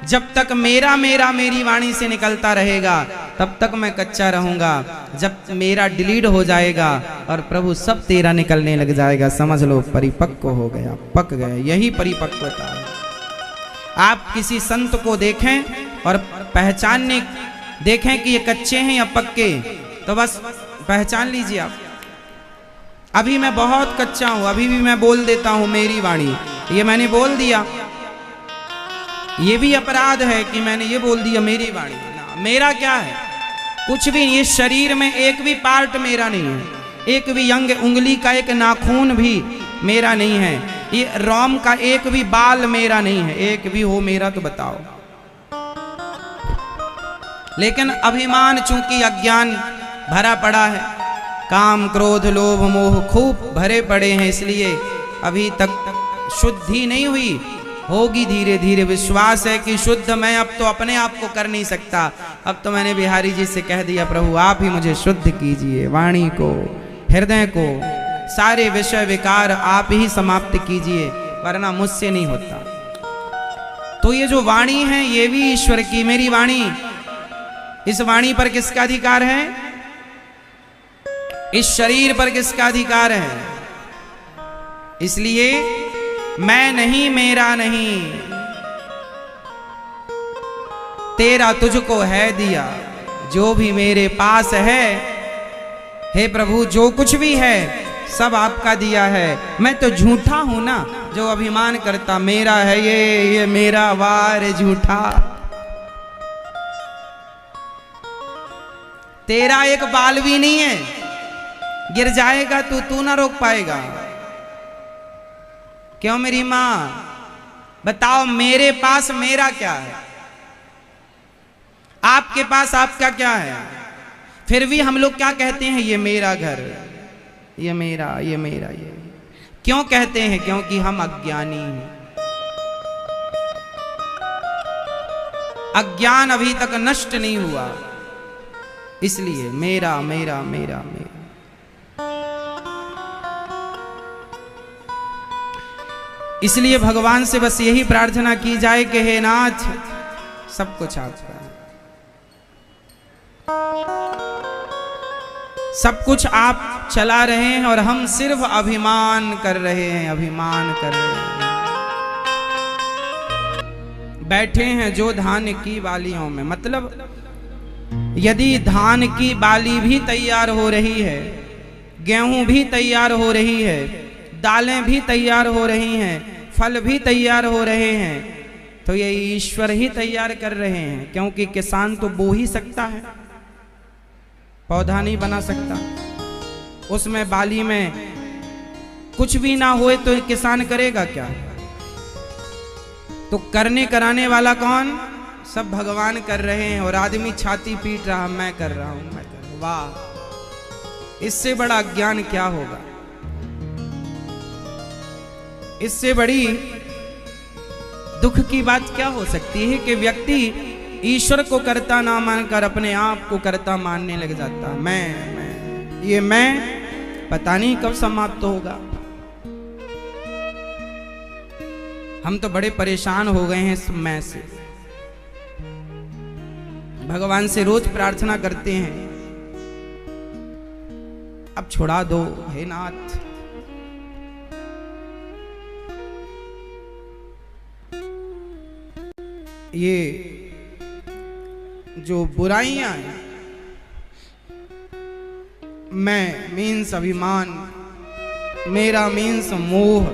जब तक मेरा मेरा मेरी वाणी से निकलता रहेगा, तब तक मैं कच्चा रहूंगा। जब मेरा डिलीट हो जाएगा और प्रभु सब तेरा निकलने लग जाएगा, समझ लो परिपक्व हो गया, पक गए। यही परिपक्वता है। आप किसी संत को देखें और पहचानने देखें कि ये कच्चे हैं या पक्के, तो बस पहचान लीजिए आप। अभी मैं बहुत कच्चा हूं, अभी भी मैं बोल देता हूं मेरी वाणी, ये मैंने बोल दिया, ये भी अपराध है कि मैंने ये बोल दिया मेरी वाणी ना। मेरा क्या है? कुछ भी। ये शरीर में एक भी पार्ट मेरा नहीं है, एक भी अंग, उंगली का एक नाखून भी मेरा नहीं है, ये रोम का एक भी बाल मेरा नहीं है। एक भी हो मेरा तो बताओ। लेकिन अभिमान चूंकि अज्ञान भरा पड़ा है, काम क्रोध लोभ मोह खूब भरे पड़े हैं, इसलिए अभी तक शुद्धि नहीं हुई। होगी धीरे धीरे। विश्वास है कि शुद्ध मैं अब तो अपने आप को कर नहीं सकता। अब तो मैंने बिहारी जी से कह दिया, प्रभु आप ही मुझे शुद्ध कीजिए, वाणी को, हृदय को, सारे विषय विकार आप ही समाप्त कीजिए, वरना मुझसे नहीं होता। तो ये जो वाणी है ये भी ईश्वर की, मेरी वाणी, इस वाणी पर किसका अधिकार है? इस शरीर पर किसका अधिकार है? इसलिए मैं नहीं, मेरा नहीं, तेरा तुझको है दिया, जो भी मेरे पास है, हे प्रभु जो कुछ भी है सब आपका दिया है। मैं तो झूठा हूं ना जो अभिमान करता मेरा है, ये मेरा, वार झूठा। तेरा एक बाल भी नहीं है, गिर जाएगा तू ना रोक पाएगा। क्यों मेरी मां? बताओ मेरे पास मेरा क्या है, आपके पास आपका क्या है? फिर भी हम लोग क्या कहते हैं? ये मेरा घर, ये मेरा, ये मेरा, ये। क्यों कहते हैं? क्योंकि हम अज्ञानी हैं। अज्ञान अभी तक नष्ट नहीं हुआ, इसलिए मेरा मेरा मेरा मेरा। इसलिए भगवान से बस यही प्रार्थना की जाए कि हे नाथ सब कुछ आपका है, सब कुछ आप चला रहे हैं और हम सिर्फ अभिमान कर रहे हैं, अभिमान कर रहे हैं। बैठे हैं जो धान की बालियों में, मतलब यदि धान की बाली भी तैयार हो रही है, गेहूं भी तैयार हो रही है, दालें भी तैयार हो रही हैं, फल भी तैयार हो रहे हैं, तो ये ईश्वर ही तैयार कर रहे हैं। क्योंकि किसान तो बो ही सकता है, पौधा नहीं बना सकता। उसमें बाली में कुछ भी ना होए तो किसान करेगा क्या? तो करने कराने वाला कौन? सब भगवान कर रहे हैं। और आदमी छाती पीट रहा, मैं कर रहा हूं, मैं कर रहा हूं। वाह, इससे बड़ा ज्ञान क्या होगा? इससे बड़ी दुख की बात क्या हो सकती है कि व्यक्ति ईश्वर को कर्ता ना मानकर अपने आप को कर्ता मानने लग जाता। मैं ये मैं पता नहीं कब समाप्त होगा। हम तो बड़े परेशान हो गए हैं इस मैं से। भगवान से रोज प्रार्थना करते हैं, अब छुड़ा दो हे नाथ। ये जो बुराइयां हैं, मैं मीन्स अभिमान, मेरा मीन्स मोह,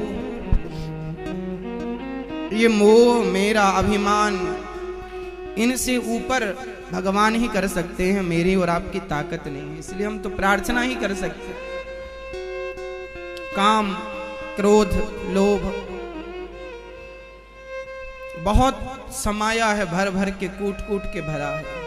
ये मोह मेरा अभिमान, इनसे ऊपर भगवान ही कर सकते हैं, मेरी और आपकी ताकत नहीं है। इसलिए हम तो प्रार्थना ही कर सकते। काम क्रोध लोभ बहुत समाया है, भर भर के कूट कूट के भरा है।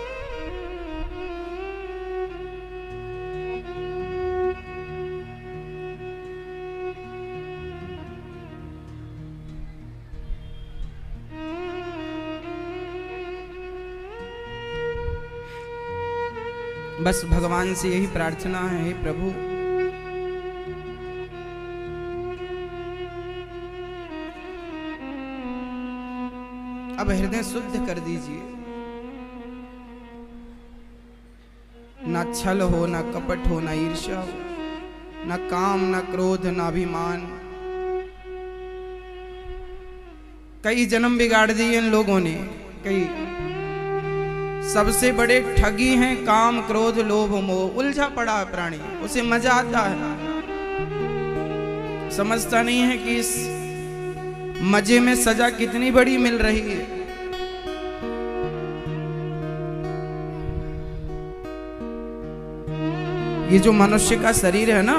बस भगवान से यही प्रार्थना है, हे प्रभु अब हृदय शुद्ध कर दीजिए। ना छल हो, ना कपट हो, ना ईर्ष्या हो, ना काम, ना क्रोध, ना अभिमान। कई जन्म बिगाड़ दिए इन लोगों ने, कई सबसे बड़े ठगी हैं काम, क्रोध, लोभ, मोह। उलझा पड़ा है प्राणी, उसे मजा आता है, समझता नहीं है कि इस मजे में सजा कितनी बड़ी मिल रही है। ये जो मनुष्य का शरीर है ना,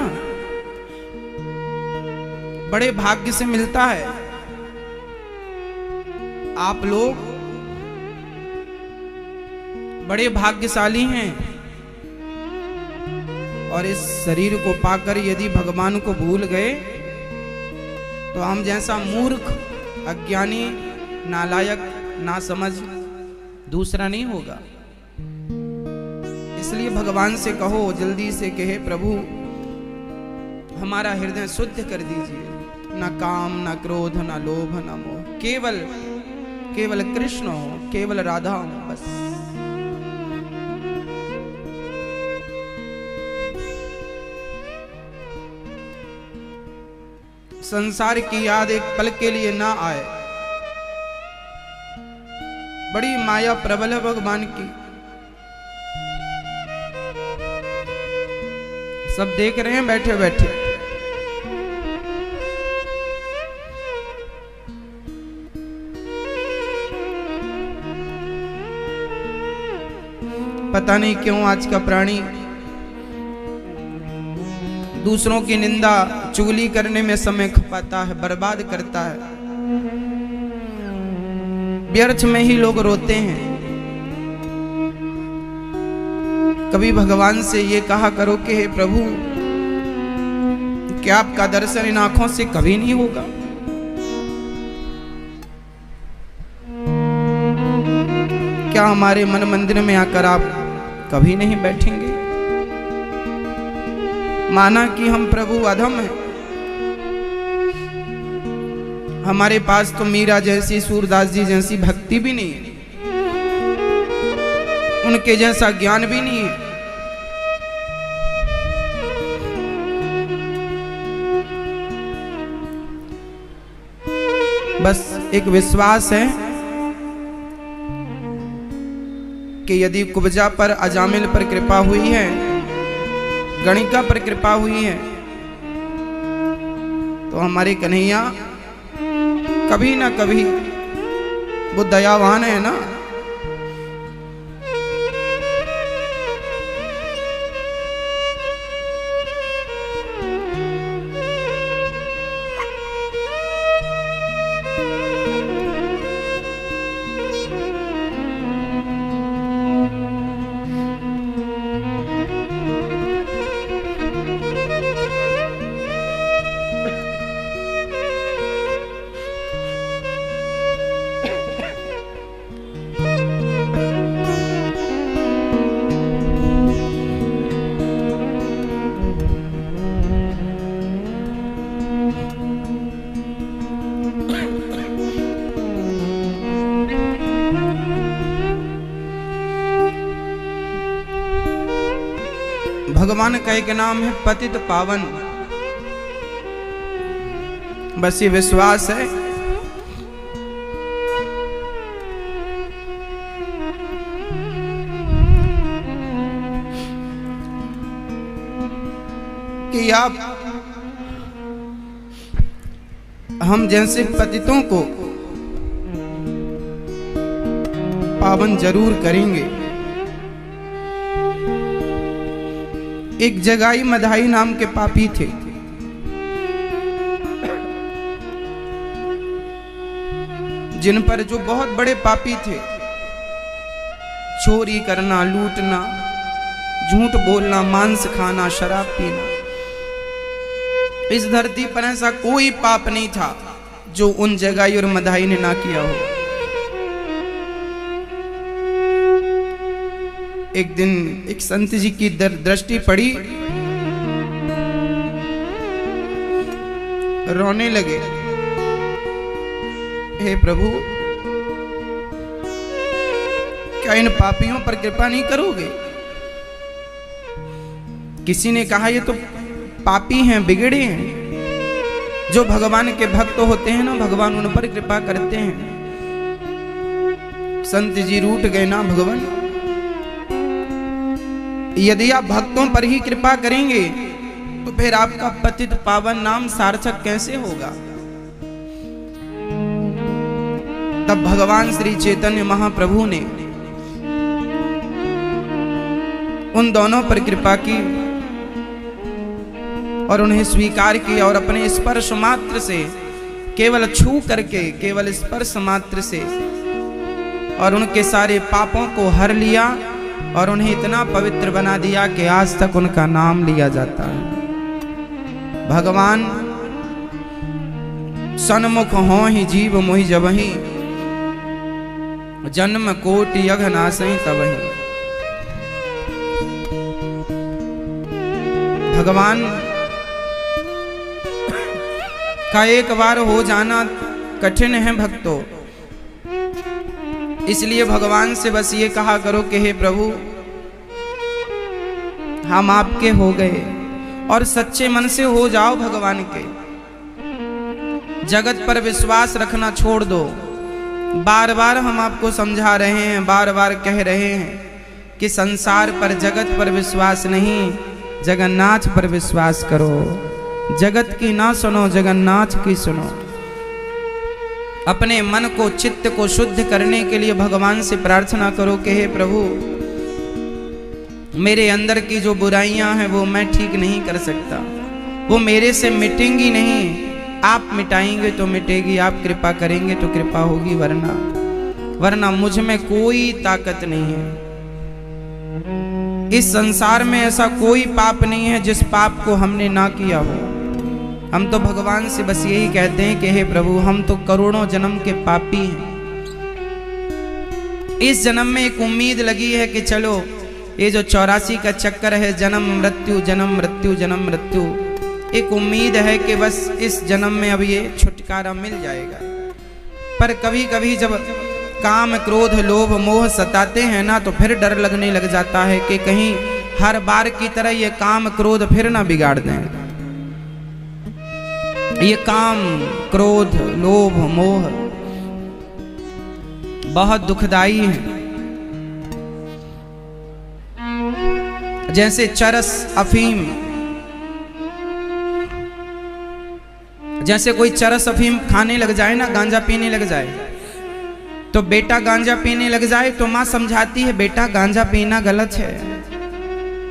बड़े भाग्य से मिलता है। आप लोग बड़े भाग्यशाली हैं, और इस शरीर को पाकर यदि भगवान को भूल गए तो हम जैसा मूर्ख, अज्ञानी, नालायक, नासमझ दूसरा नहीं होगा। इसलिए भगवान से कहो, जल्दी से कहे, प्रभु हमारा हृदय शुद्ध कर दीजिए। ना काम, ना क्रोध, ना लोभ, ना मोह, केवल कृष्ण हो, केवल राधा हो, बस। संसार की याद एक पल के लिए ना आए। बड़ी माया प्रबल है भगवान की, सब देख रहे हैं बैठे बैठे। पता नहीं क्यों आज का प्राणी दूसरों की निंदा चुगली करने में समय खपाता है, बर्बाद करता है। व्यर्थ में ही लोग रोते हैं। कभी भगवान से ये कहा करो कि हे प्रभु, क्या आपका दर्शन इन आंखों से कभी नहीं होगा? क्या हमारे मन मंदिर में आकर आप कभी नहीं बैठेंगे? माना कि हम प्रभु अधम हैं, हमारे पास तो मीरा जैसी, सूरदास जी जैसी भक्ति भी नहीं है, उनके जैसा ज्ञान भी नहीं है। बस एक विश्वास है कि यदि कुब्जा पर, अजामिल पर कृपा हुई है, गणिका पर कृपा हुई है, तो हमारे कन्हैया कभी ना कभी, वो दयावान है ना, भगवान का एक नाम है पतित पावन। बस ये विश्वास है कि आप हम जैसे पतितों को पावन जरूर करेंगे। एक जगाई मधाई नाम के पापी थे, जिन पर जो बहुत बड़े पापी थे, चोरी करना, लूटना, झूठ बोलना, मांस खाना, शराब पीना, इस धरती पर ऐसा कोई पाप नहीं था जो उन जगाई और मदाई ने ना किया हो। एक दिन एक संत जी की दृष्टि पड़ी, रोने लगे, हे प्रभु, क्या इन पापियों पर कृपा नहीं करोगे? किसी ने कहा ये तो पापी हैं, बिगड़े हैं। जो भगवान के भक्त होते हैं ना, भगवान उन पर कृपा करते हैं। संत जी रूठ गए ना, भगवान यदि आप भक्तों पर ही कृपा करेंगे तो फिर आपका पतित पावन नाम सार्थक कैसे होगा? तब भगवान श्री चैतन्य महाप्रभु ने उन दोनों पर कृपा की और उन्हें स्वीकार किया और अपने स्पर्श मात्र से, केवल छू करके, केवल स्पर्श मात्र से, और उनके सारे पापों को हर लिया और उन्हें इतना पवित्र बना दिया कि आज तक उनका नाम लिया जाता है। भगवान सन्मुख हो ही जीव मोहि जबहि, जन्म कोटि यघ नासहि तबहि। भगवान का एक बार हो जाना कठिन है भक्तों, इसलिए भगवान से बस ये कहा करो कि हे प्रभु, हम आपके हो गए, और सच्चे मन से हो जाओ भगवान के। जगत पर विश्वास रखना छोड़ दो। बार बार हम आपको समझा रहे हैं, बार बार कह रहे हैं कि संसार पर, जगत पर विश्वास नहीं, जगन्नाथ पर विश्वास करो। जगत की ना सुनो, जगन्नाथ की सुनो। अपने मन को, चित्त को शुद्ध करने के लिए भगवान से प्रार्थना करो कि हे प्रभु, मेरे अंदर की जो बुराइयां हैं वो मैं ठीक नहीं कर सकता, वो मेरे से मिटेंगी नहीं। आप मिटाएंगे तो मिटेगी, आप कृपा करेंगे तो कृपा होगी, वरना मुझ में कोई ताकत नहीं है। इस संसार में ऐसा कोई पाप नहीं है जिस पाप को हमने ना किया हो। हम तो भगवान से बस यही कहते हैं कि हे प्रभु, हम तो करोड़ों जन्म के पापी हैं। इस जन्म में एक उम्मीद लगी है कि चलो ये जो 84 का चक्कर है, जन्म मृत्यु जन्म मृत्यु जन्म मृत्यु, एक उम्मीद है कि बस इस जन्म में अब ये छुटकारा मिल जाएगा। पर कभी कभी जब काम, क्रोध, लोभ, मोह सताते हैं ना, तो फिर डर लगने लग जाता है कि कहीं हर बार की तरह ये काम, क्रोध फिर ना बिगाड़ दें। ये काम, क्रोध, लोभ, मोह बहुत दुखदाई है। जैसे चरस, अफीम, जैसे कोई चरस अफीम खाने लग जाए ना, गांजा पीने लग जाए, तो बेटा गांजा पीने लग जाए तो माँ समझाती है, बेटा गांजा पीना गलत है।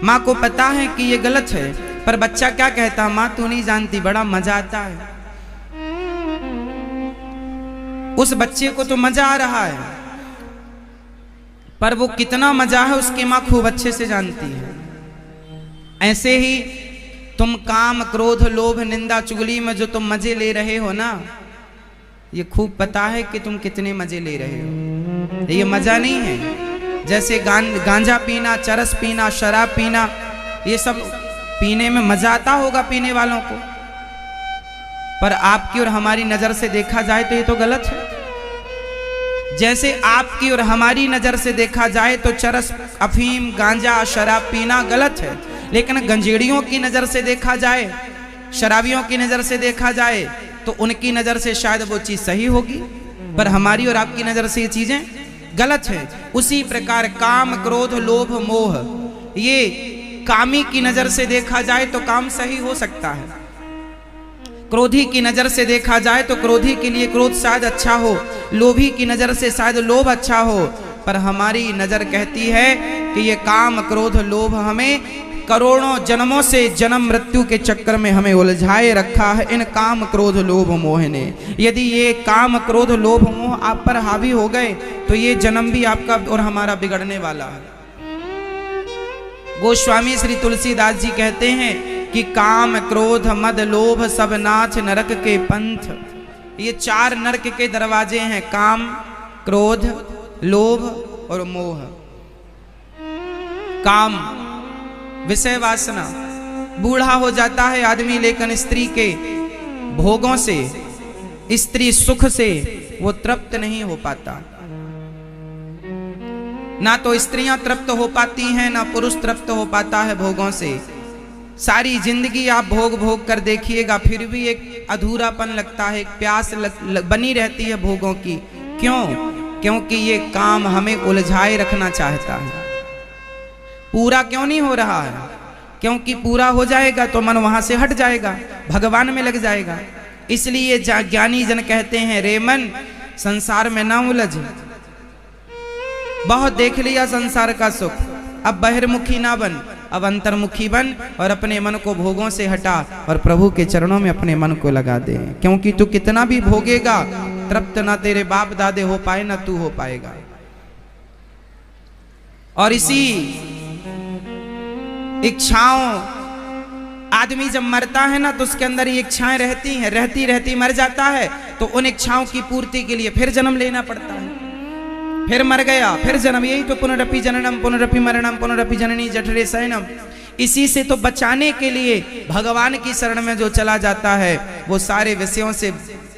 माँ को पता है कि ये गलत है, पर बच्चा क्या कहता, माँ तू नहीं जानती, बड़ा मजा आता है। उस बच्चे को तो मजा आ रहा है, पर वो कितना मजा है उसकी माँ खूब अच्छे से जानती है। ऐसे ही तुम काम, क्रोध, लोभ, निंदा, चुगली में जो तुम मजे ले रहे हो ना, ये खूब पता है कि तुम कितने मजे ले रहे हो। ये मजा नहीं है। जैसे गांजा पीना, चरस पीना, शराब पीना, ये सब पीने में मजा आता होगा पीने वालों को, पर आपकी और हमारी नजर से देखा जाए तो ये तो गलत है। जैसे आपकी और हमारी नजर से देखा जाए तो चरस, अफीम, गांजा, शराब पीना गलत है, लेकिन गंजेड़ियों की नजर से देखा जाए, शराबियों की नजर से देखा जाए तो उनकी नजर से शायद वो चीज सही होगी, पर हमारी और आपकी नजर से ये चीजें गलत है। उसी प्रकार काम, क्रोध, लोभ, मोह, ये कामी की नजर से देखा जाए तो काम सही हो सकता है, क्रोधी की नजर से देखा जाए तो क्रोधी के लिए क्रोध शायद अच्छा हो, लोभी की नजर से शायद लोभ अच्छा हो, पर हमारी नजर कहती है कि ये काम, क्रोध, लोभ हमें करोड़ों जन्मों से जन्म मृत्यु के चक्कर में हमें उलझाए रखा है इन काम क्रोध लोभ मोह ने। यदि ये काम क्रोध लोभ मोह आप पर हावी हो गए तो ये जन्म भी आपका और हमारा बिगड़ने वाला है। गोस्वामी श्री तुलसीदास जी कहते हैं कि काम क्रोध मद लोभ सब नाथ नरक के पंथ। ये 4 नरक के दरवाजे हैं, काम क्रोध लोभ और मोह। काम विषय वासना, बूढ़ा हो जाता है आदमी लेकिन स्त्री के भोगों से, स्त्री सुख से वो तृप्त नहीं हो पाता। ना तो स्त्रियां तृप्त हो पाती हैं ना पुरुष तृप्त हो पाता है भोगों से। सारी जिंदगी आप भोग भोग कर देखिएगा फिर भी एक अधूरापन लगता है, एक प्यास बनी रहती है भोगों की। क्यों? क्योंकि ये काम हमें उलझाए रखना चाहता है। पूरा क्यों नहीं हो रहा है? क्योंकि पूरा हो जाएगा तो मन वहां से हट जाएगा, भगवान में लग जाएगा। इसलिए ज्ञानी जन कहते हैं रे मन संसार में ना उलझ। बहुत देख लिया संसार का सुख, अब बहिर्मुखी ना बन, अब अंतर्मुखी बन और अपने मन को भोगों से हटा और प्रभु के चरणों में अपने मन को लगा दे। क्योंकि तू कितना भी भोगेगा तृप्त ना तेरे बाप दादे हो पाए ना तू हो पाएगा। और इसी इच्छाओं, आदमी जब मरता है ना तो उसके अंदर ये इच्छाएं रहती हैं, रहती रहती मर जाता है तो उन इच्छाओं की पूर्ति के लिए फिर जन्म लेना पड़ता है। फिर मर गया फिर जन्म, यही तो पुनरपि जननम पुनरपि मरणम पुनरपि जननी जठरे शयनम। इसी से तो बचाने के लिए भगवान की शरण में जो चला जाता है वो सारे विषयों से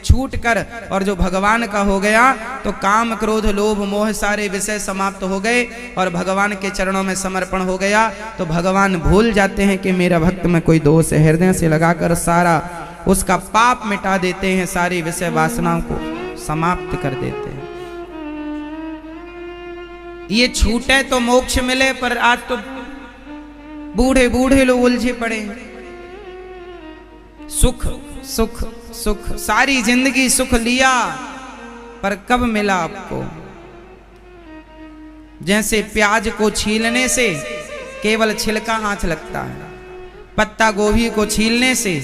छूट कर, और जो भगवान का हो गया तो काम क्रोध लोभ मोह सारे विषय समाप्त हो गए और भगवान के चरणों में समर्पण हो गया तो भगवान भूल जाते हैं कि मेरा भक्त में कोई दोष है। हृदय से लगाकर सारा उसका पाप मिटा देते हैं, सारी विषय वासनाओं को समाप्त कर देते हैं। ये छूटे तो मोक्ष मिले, पर आज तो बूढ़े बूढ़े लोग उलझे पड़े हैं। सुख सुख सुख, सारी जिंदगी सुख लिया पर कब मिला आपको? जैसे प्याज को छीलने से केवल छिलका हाथ लगता है, पत्ता गोभी को छीलने से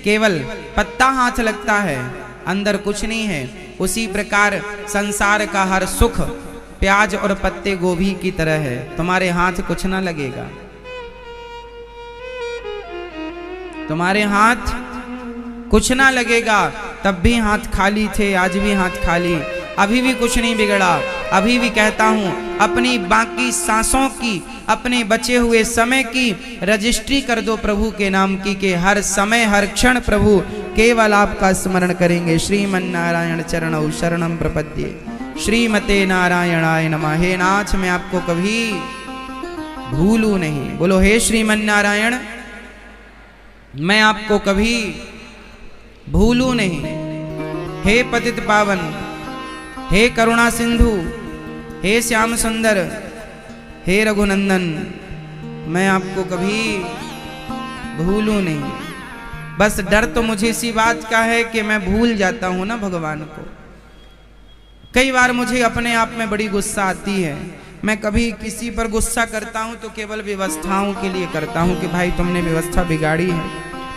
केवल पत्ता हाथ लगता है, अंदर कुछ नहीं है। उसी प्रकार संसार का हर सुख प्याज और पत्ते गोभी की तरह है, तुम्हारे हाथ कुछ ना लगेगा। तुम्हारे हाथ कुछ ना लगेगा, तब भी हाथ खाली थे, आज भी हाथ खाली, अभी भी कुछ नहीं बिगड़ा। अभी भी कहता हूं अपनी बाकी सांसों की, अपने बचे हुए समय की रजिस्ट्री कर दो प्रभु के नाम की, के हर समय हर क्षण प्रभु केवल आपका स्मरण करेंगे। श्रीमन नारायण चरणौ शरणम प्रपद्ये, श्रीमते नारायणाय नमः। हे नाथ मैं आपको कभी भूलू नहीं। बोलो हे श्रीमन नारायण मैं आपको कभी भूलू नहीं। हे पतित पावन, हे करुणा सिंधु, हे श्याम सुंदर, हे रघुनंदन, मैं आपको कभी भूलू नहीं। बस डर तो मुझे इसी बात का है कि मैं भूल जाता हूं ना भगवान को। कई बार मुझे अपने आप में बड़ी गुस्सा आती है। मैं कभी किसी पर गुस्सा करता हूं तो केवल व्यवस्थाओं के लिए करता हूं कि भाई तुमने व्यवस्था बिगाड़ी है,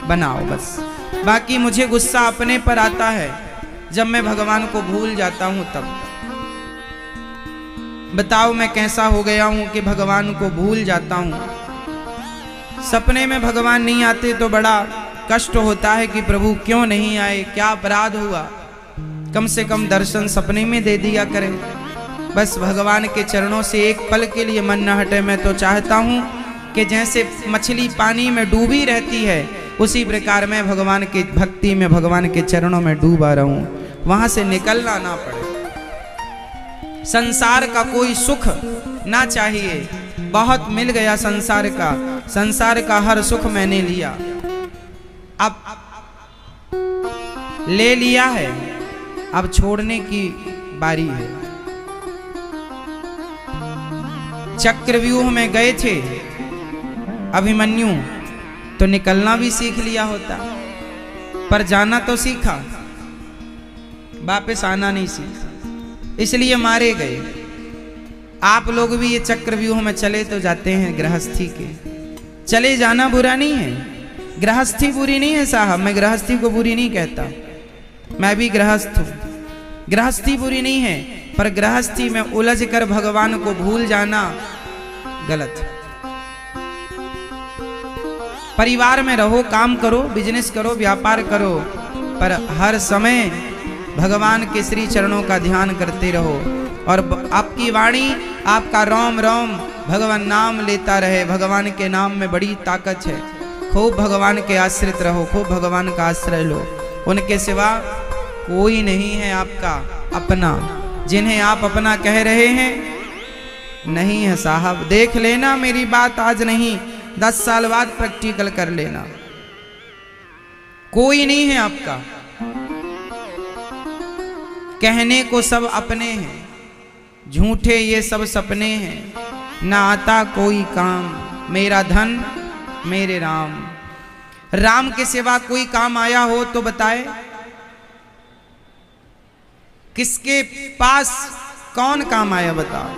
बनाओ बस। बाकी मुझे गुस्सा अपने पर आता है जब मैं भगवान को भूल जाता हूं तब। बताओ मैं कैसा हो गया हूं कि भगवान को भूल जाता हूं। सपने में भगवान नहीं आते तो बड़ा कष्ट होता है कि प्रभु क्यों नहीं आए, क्या अपराध हुआ। कम से कम दर्शन सपने में दे दिया करें। बस भगवान के चरणों से एक पल के लिए मन न हटे। मैं तो चाहता हूं कि जैसे मछली पानी में डूबी रहती है उसी प्रकार मैं भगवान की भक्ति में, भगवान के चरणों में डूबा रहूं, वहां से निकलना ना पड़े। संसार का कोई सुख ना चाहिए, बहुत मिल गया संसार का। संसार का हर सुख मैंने लिया, अब ले लिया है, अब छोड़ने की बारी है। चक्रव्यूह में गए थे अभिमन्यु तो निकलना भी सीख लिया होता, पर जाना तो सीखा, वापस आना नहीं सीखा, इसलिए मारे गए। आप लोग भी ये चक्रव्यूह में चले तो जाते हैं गृहस्थी के, चले जाना बुरा नहीं है, गृहस्थी बुरी नहीं है साहब, मैं गृहस्थी को बुरी नहीं कहता, मैं भी गृहस्थ हूं, गृहस्थी बुरी नहीं है, पर गृहस्थी में उलझ कर भगवान को भूल जाना गलत है। परिवार में रहो, काम करो, बिजनेस करो, व्यापार करो, पर हर समय भगवान के श्री चरणों का ध्यान करते रहो और आपकी वाणी, आपका रोम रोम भगवान नाम लेता रहे। भगवान के नाम में बड़ी ताकत है। खूब भगवान के आश्रित रहो, खूब भगवान का आश्रय लो। उनके सिवा कोई नहीं है आपका अपना। जिन्हें आप अपना कह रहे हैं नहीं है साहब। देख लेना मेरी बात, आज नहीं 10 साल बाद प्रैक्टिकल कर लेना। कोई नहीं है आपका। कहने को सब अपने हैं, झूठे ये सब सपने हैं। ना आता कोई काम, मेरा धन मेरे राम। राम के सिवा कोई काम आया हो तो बताए। किसके पास कौन काम आया बताओ।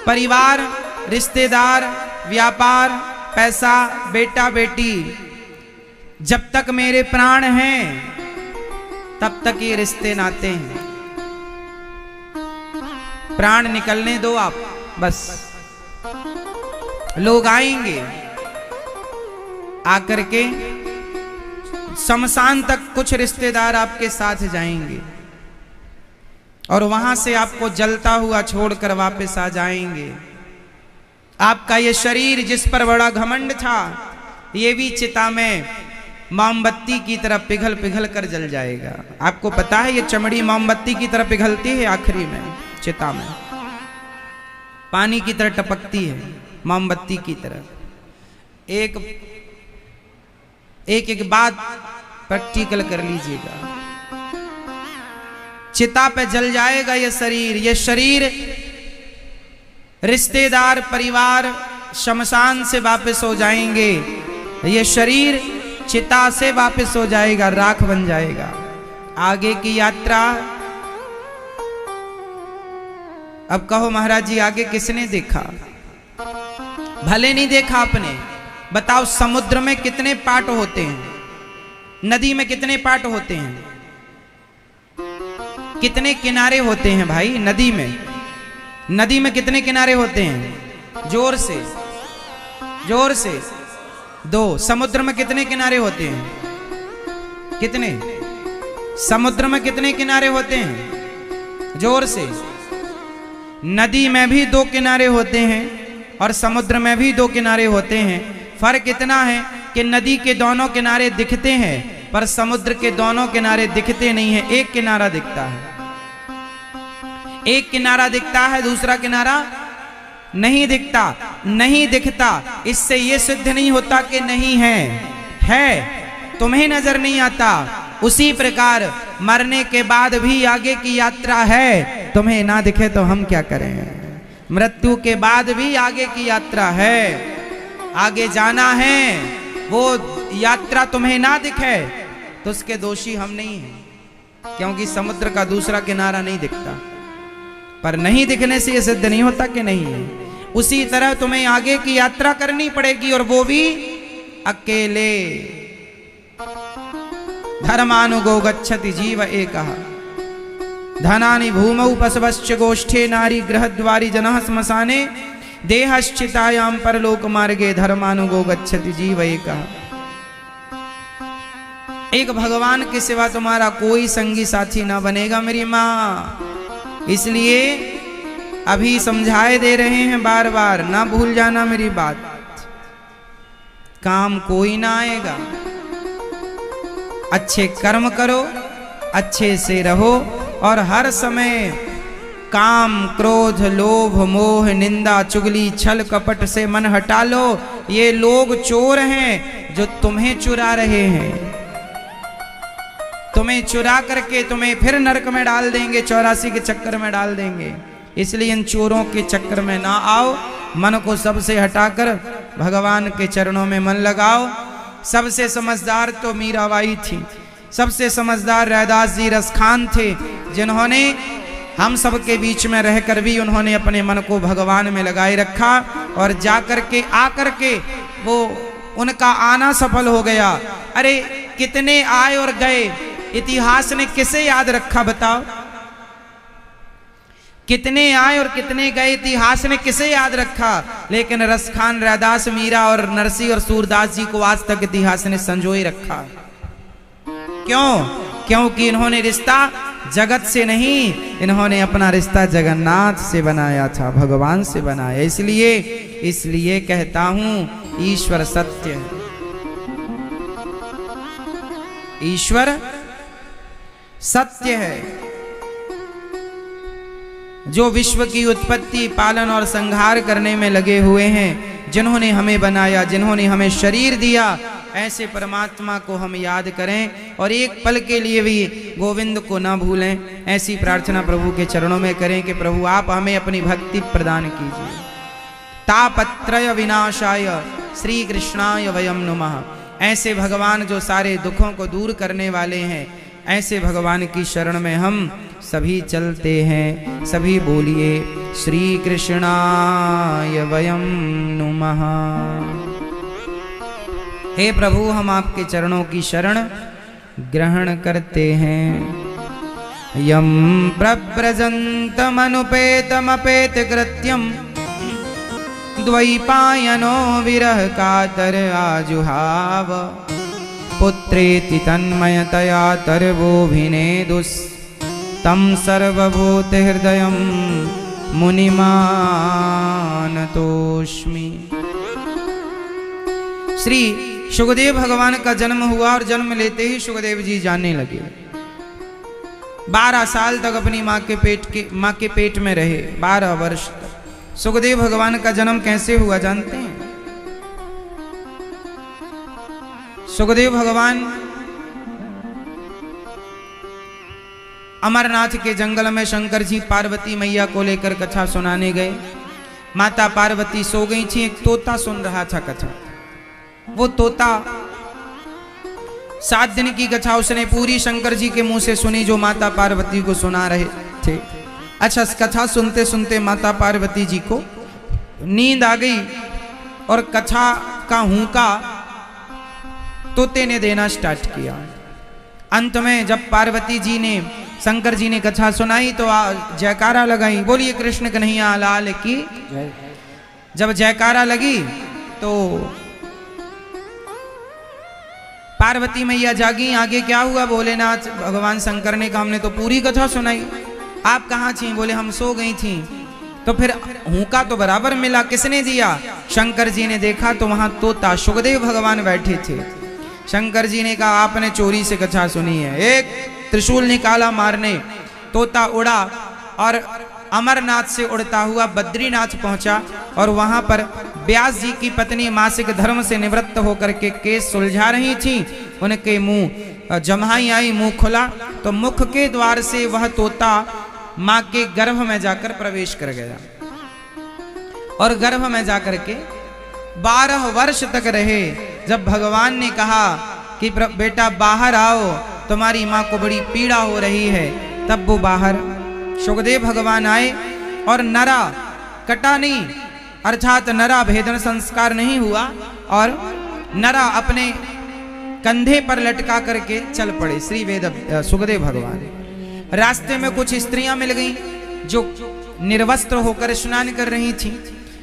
परिवार, रिश्तेदार, व्यापार, पैसा, बेटा बेटी, जब तक मेरे प्राण हैं तब तक ये रिश्ते नाते हैं। प्राण निकलने दो आप बस। लोग आएंगे, आकर के शमशान तक कुछ रिश्तेदार आपके साथ जाएंगे और वहां से आपको जलता हुआ छोड़कर वापस आ जाएंगे। आपका ये शरीर जिस पर बड़ा घमंड था, ये भी चिता में मोमबत्ती की तरह पिघल पिघल कर जल जाएगा। आपको पता है ये चमड़ी मोमबत्ती की तरह पिघलती है, आखिरी में चिता में पानी की तरह टपकती है, मोमबत्ती की तरह। एक बात प्रैक्टिकल कर लीजिएगा। चिता पे जल जाएगा ये शरीर। ये शरीर रिश्तेदार, परिवार शमशान से वापस हो जाएंगे। ये शरीर चिता से वापस हो जाएगा, राख बन जाएगा। आगे की यात्रा, अब कहो महाराज जी आगे किसने देखा? भले नहीं देखा आपने। बताओ समुद्र में कितने पाट होते हैं, नदी में कितने पाट होते हैं, कितने किनारे होते हैं भाई नदी में? नदी में कितने किनारे होते हैं? जोर से, जोर से। 2। समुद्र में कितने किनारे होते हैं? कितने? समुद्र में कितने किनारे होते हैं? जोर से। नदी में भी 2 किनारे होते हैं और समुद्र में भी 2 किनारे होते हैं। फर्क इतना है कि नदी के दोनों किनारे दिखते हैं पर समुद्र के दोनों किनारे दिखते नहीं है। एक किनारा दिखता है, एक किनारा दिखता है, दूसरा किनारा नहीं दिखता, नहीं दिखता। इससे यह सिद्ध नहीं होता कि नहीं है, तुम्हें नजर नहीं आता। उसी प्रकार मरने के बाद भी आगे की यात्रा है, तुम्हें ना दिखे तो हम क्या करें। मृत्यु के बाद भी आगे की यात्रा है, आगे जाना है। वो यात्रा तुम्हें ना दिखे तो उसके दोषी हम नहीं हैं, क्योंकि समुद्र का दूसरा किनारा नहीं दिखता। पर नहीं दिखने से यह सिद्ध नहीं होता कि नहीं है। उसी तरह तुम्हें आगे की यात्रा करनी पड़ेगी और वो भी अकेले। धर्मानुगो गच्छति जीव एकः धनानि भूमौ पशवश्च गोष्ठे नारी गृहद्वारि जनः श्मशाने देहश्चितायां परलोक मार्गे धर्मानुगो गच्छति जीव एकः। एक भगवान के सिवा तुम्हारा कोई संगी साथी ना बनेगा मेरी माँ। इसलिए अभी समझाए दे रहे हैं बार बार, ना भूल जाना मेरी बात। काम कोई ना आएगा। अच्छे कर्म करो, अच्छे से रहो और हर समय काम, क्रोध, लोभ, मोह, निंदा, चुगली, छल, कपट से मन हटा लो। ये लोग चोर हैं जो तुम्हें चुरा रहे हैं। तुम्हें चुरा करके तुम्हें फिर नरक में डाल देंगे, 84 के चक्कर में डाल देंगे। इसलिए इन चोरों के चक्कर में ना आओ। मन को सबसे हटाकर भगवान के चरणों में मन लगाओ। सबसे समझदार तो मीराबाई थी, सबसे समझदार रैदास जी रसखान थे, जिन्होंने हम सब के बीच में रहकर भी उन्होंने अपने मन को भगवान में लगाए रखा। और जाकर के आकर के वो उनका आना सफल हो गया। अरे कितने आए और गए, इतिहास ने किसे याद रखा बताओ? कितने आए और कितने गए, इतिहास ने किसे याद रखा? लेकिन रसखान, रैदास, मीरा और नरसी और सूरदास जी को आज तक इतिहास ने संजोए रखा। क्यों? क्योंकि इन्होंने रिश्ता जगत से नहीं, इन्होंने अपना रिश्ता जगन्नाथ से बनाया था, भगवान से बनाया। इसलिए कहता हूं ईश्वर सत्य है। ईश्वर सत्य है। जो विश्व की उत्पत्ति, पालन और संहार करने में लगे हुए हैं, जिन्होंने हमें बनाया, जिन्होंने हमें शरीर दिया, ऐसे परमात्मा को हम याद करें और एक पल के लिए भी गोविंद को ना भूलें। ऐसी प्रार्थना प्रभु के चरणों में करें कि प्रभु आप हमें अपनी भक्ति प्रदान कीजिए। तापत्रय विनाशाय श्री कृष्णाय वयम नमः। ऐसे भगवान जो सारे दुखों को दूर करने वाले हैं, ऐसे भगवान की शरण में हम सभी चलते हैं। सभी बोलिए श्री कृष्णाय वयम नमः। हे प्रभु, हम आपके चरणों की शरण ग्रहण करते हैं। यम प्रव्रजन्तमनुपेतमपेत कृत्यम द्वैपायनो विरह कातर आजुहाव। पुत्रेति तन्मयतया तर्वोऽभिनेदुस् तं सर्वभूत हृदयं मुनिमानतोऽस्मि। श्री सुखदेव भगवान का जन्म हुआ और जन्म लेते ही सुखदेव जी जानने लगे। 12 साल तक अपनी माँ के पेट में रहे। 12 वर्ष तक। सुखदेव भगवान का जन्म कैसे हुआ जानते हैं? सुखदेव भगवान अमरनाथ के जंगल में शंकर जी पार्वती मैया को लेकर कथा सुनाने गए। माता पार्वती सो गई थी, एक तोता सुन रहा था कथा। वो तोता 7 दिन की कथा उसने पूरी शंकर जी के मुंह से सुनी, जो माता पार्वती को सुना रहे थे। अच्छा, कथा सुनते सुनते माता पार्वती जी को नींद आ गई और कथा का हुंका तोते ने देना स्टार्ट किया। अंत में जब पार्वती जी ने, शंकर जी ने कथा सुनाई तो जयकारा लगाई, बोलिए कृष्ण कन्हैया लाल की। जब जयकारा लगी तो पार्वती मैया जागी। आगे क्या हुआ? भोलेनाथ भगवान शंकर ने कहा हमने तो पूरी कथा सुनाई, आप कहाँ थी? बोले हम सो गई थी। तो फिर हुंका तो बराबर मिला, किसने दिया? शंकर जी ने देखा तो वहां तोता सुखदेव भगवान बैठे थे। शंकर जी ने कहा आपने चोरी से कथा सुनी है। एक त्रिशूल निकाला मारने, तोता उड़ा और अमरनाथ से उड़ता हुआ बद्रीनाथ पहुंचा और वहां पर व्यास जी की पत्नी मासिक धर्म से निवृत्त होकर के केस सुलझा रही थी। उनके मुंह जम्हाई आई, मुंह खुला तो मुख के द्वार से वह तोता मां के गर्भ में जाकर प्रवेश कर गया और गर्भ में जाकर के 12 वर्ष तक रहे। जब भगवान ने कहा कि बेटा बाहर आओ, तुम्हारी मां को बड़ी पीड़ा हो रही है, तब वो बाहर सुखदेव भगवान आए और नरा कटा नहीं, अर्थात नरा भेदन संस्कार नहीं हुआ और नरा अपने कंधे पर लटका करके चल पड़े श्री सुखदेव भगवान। रास्ते में कुछ स्त्रियां मिल गईं जो निर्वस्त्र होकर स्नान कर रही थीं।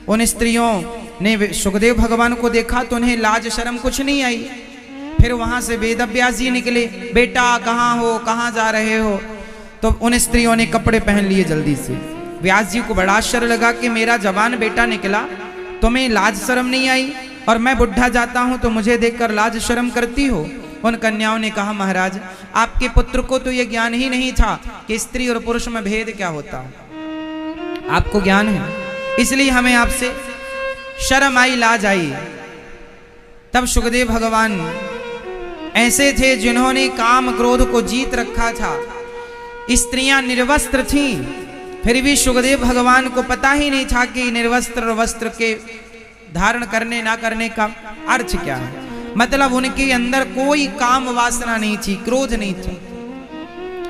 उन स्त्रियों ने सुखदेव भगवान को देखा तो उन्हें लाज शर्म कुछ नहीं आई। फिर वहां से वेदव्यास जी निकले, बेटा कहाँ हो, कहाँ जा रहे हो? तो उन स्त्रियों ने कपड़े पहन लिए जल्दी से। व्यास जी को बड़ा आश्चर्य लगा कि मेरा जवान बेटा निकला, तुम्हें लाज शर्म नहीं आई और मैं बुढ़ा जाता हूं तो मुझे देखकर लाज शर्म करती हो? उन कन्याओं ने कहा महाराज, आपके पुत्र को तो यह ज्ञान ही नहीं था कि स्त्री और पुरुष में भेद क्या होता है। आपको ज्ञान है, इसलिए हमें आपसे शर्म आई, लाज आई। तब सुखदेव भगवान ऐसे थे जिन्होंने काम क्रोध को जीत रखा था। स्त्रियां निर्वस्त्र थीं, फिर भी सुखदेव भगवान को पता ही नहीं था कि निर्वस्त्र और वस्त्र के धारण करने ना करने का अर्थ क्या है। मतलब उनके अंदर कोई काम वासना नहीं थी, क्रोध नहीं थी।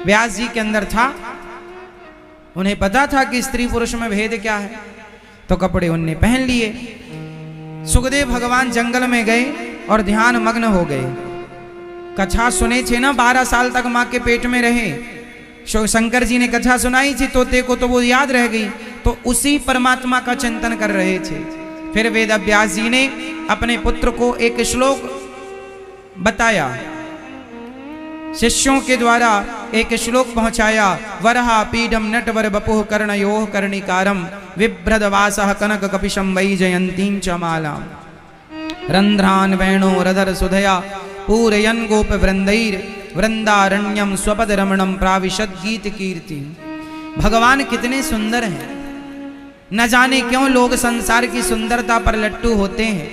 व्यास जी के अंदर था, उन्हें पता था कि स्त्री पुरुष में भेद क्या है। तो कपड़े उनने पहन लिए। सुखदेव भगवान जंगल में गए और ध्यान मग्न हो गए। कथा सुने थे ना, 12 साल तक माँ के पेट में रहे। शंकर जी ने कथा सुनाई थी तोते को, तो वो याद रह गई। तो उसी परमात्मा का चिंतन कर रहे थे। फिर वेद व्यास जी ने अपने पुत्र को एक श्लोक बताया, शिष्यों के द्वारा एक श्लोक पहुंचाया। वरहा पीडम नटवर बपुः कर्णयोः कर्णिकारम विभ्रदवासः कनक कपिशं वैजयन्तीं च मालाम् रंध्रान वेणो रधर सुधया पूरयन् गोप वृंदैर वृंदारण्यम स्वपद रमणम प्राविशद गीत कीर्ति। भगवान कितने सुंदर हैं, न जाने क्यों लोग संसार की सुंदरता पर लट्टू होते हैं।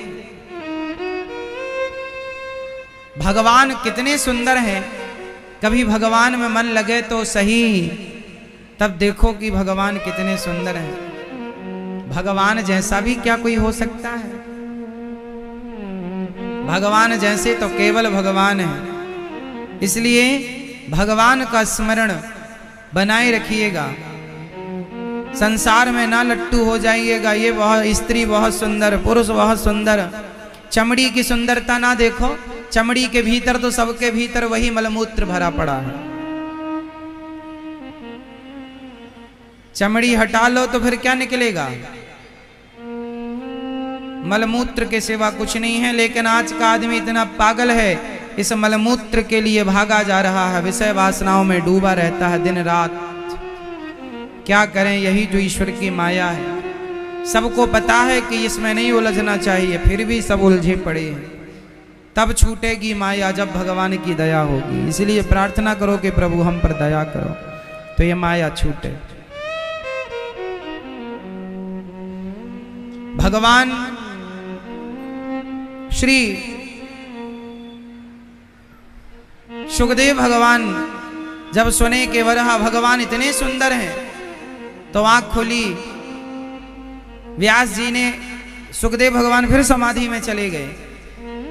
भगवान कितने सुंदर हैं। कभी भगवान में मन लगे तो सही, तब देखो कि भगवान कितने सुंदर हैं। भगवान जैसा भी क्या कोई हो सकता है? भगवान जैसे तो केवल भगवान है। इसलिए भगवान का स्मरण बनाए रखिएगा। संसार में ना लट्टू हो जाइएगा। ये बहुत स्त्री बहुत सुंदर, पुरुष बहुत सुंदर, चमड़ी की सुंदरता ना देखो। चमड़ी के भीतर तो सबके भीतर वही मलमूत्र भरा पड़ा है। चमड़ी हटा लो तो फिर क्या निकलेगा? मलमूत्र के सिवा कुछ नहीं है। लेकिन आज का आदमी इतना पागल है, इस मलमूत्र के लिए भागा जा रहा है, विषय वासनाओं में डूबा रहता है दिन रात। क्या करें, यही जो ईश्वर की माया है। सबको पता है कि इसमें नहीं उलझना चाहिए, फिर भी सब उलझे पड़े हैं। तब छूटेगी माया जब भगवान की दया होगी। इसलिए प्रार्थना करो कि प्रभु हम पर दया करो, तो ये माया छूटे। भगवान श्री सुखदेव भगवान जब सुने कि वरहा भगवान इतने सुंदर हैं, तो आंख खुली। व्यास जी ने, सुखदेव भगवान फिर समाधि में चले गए।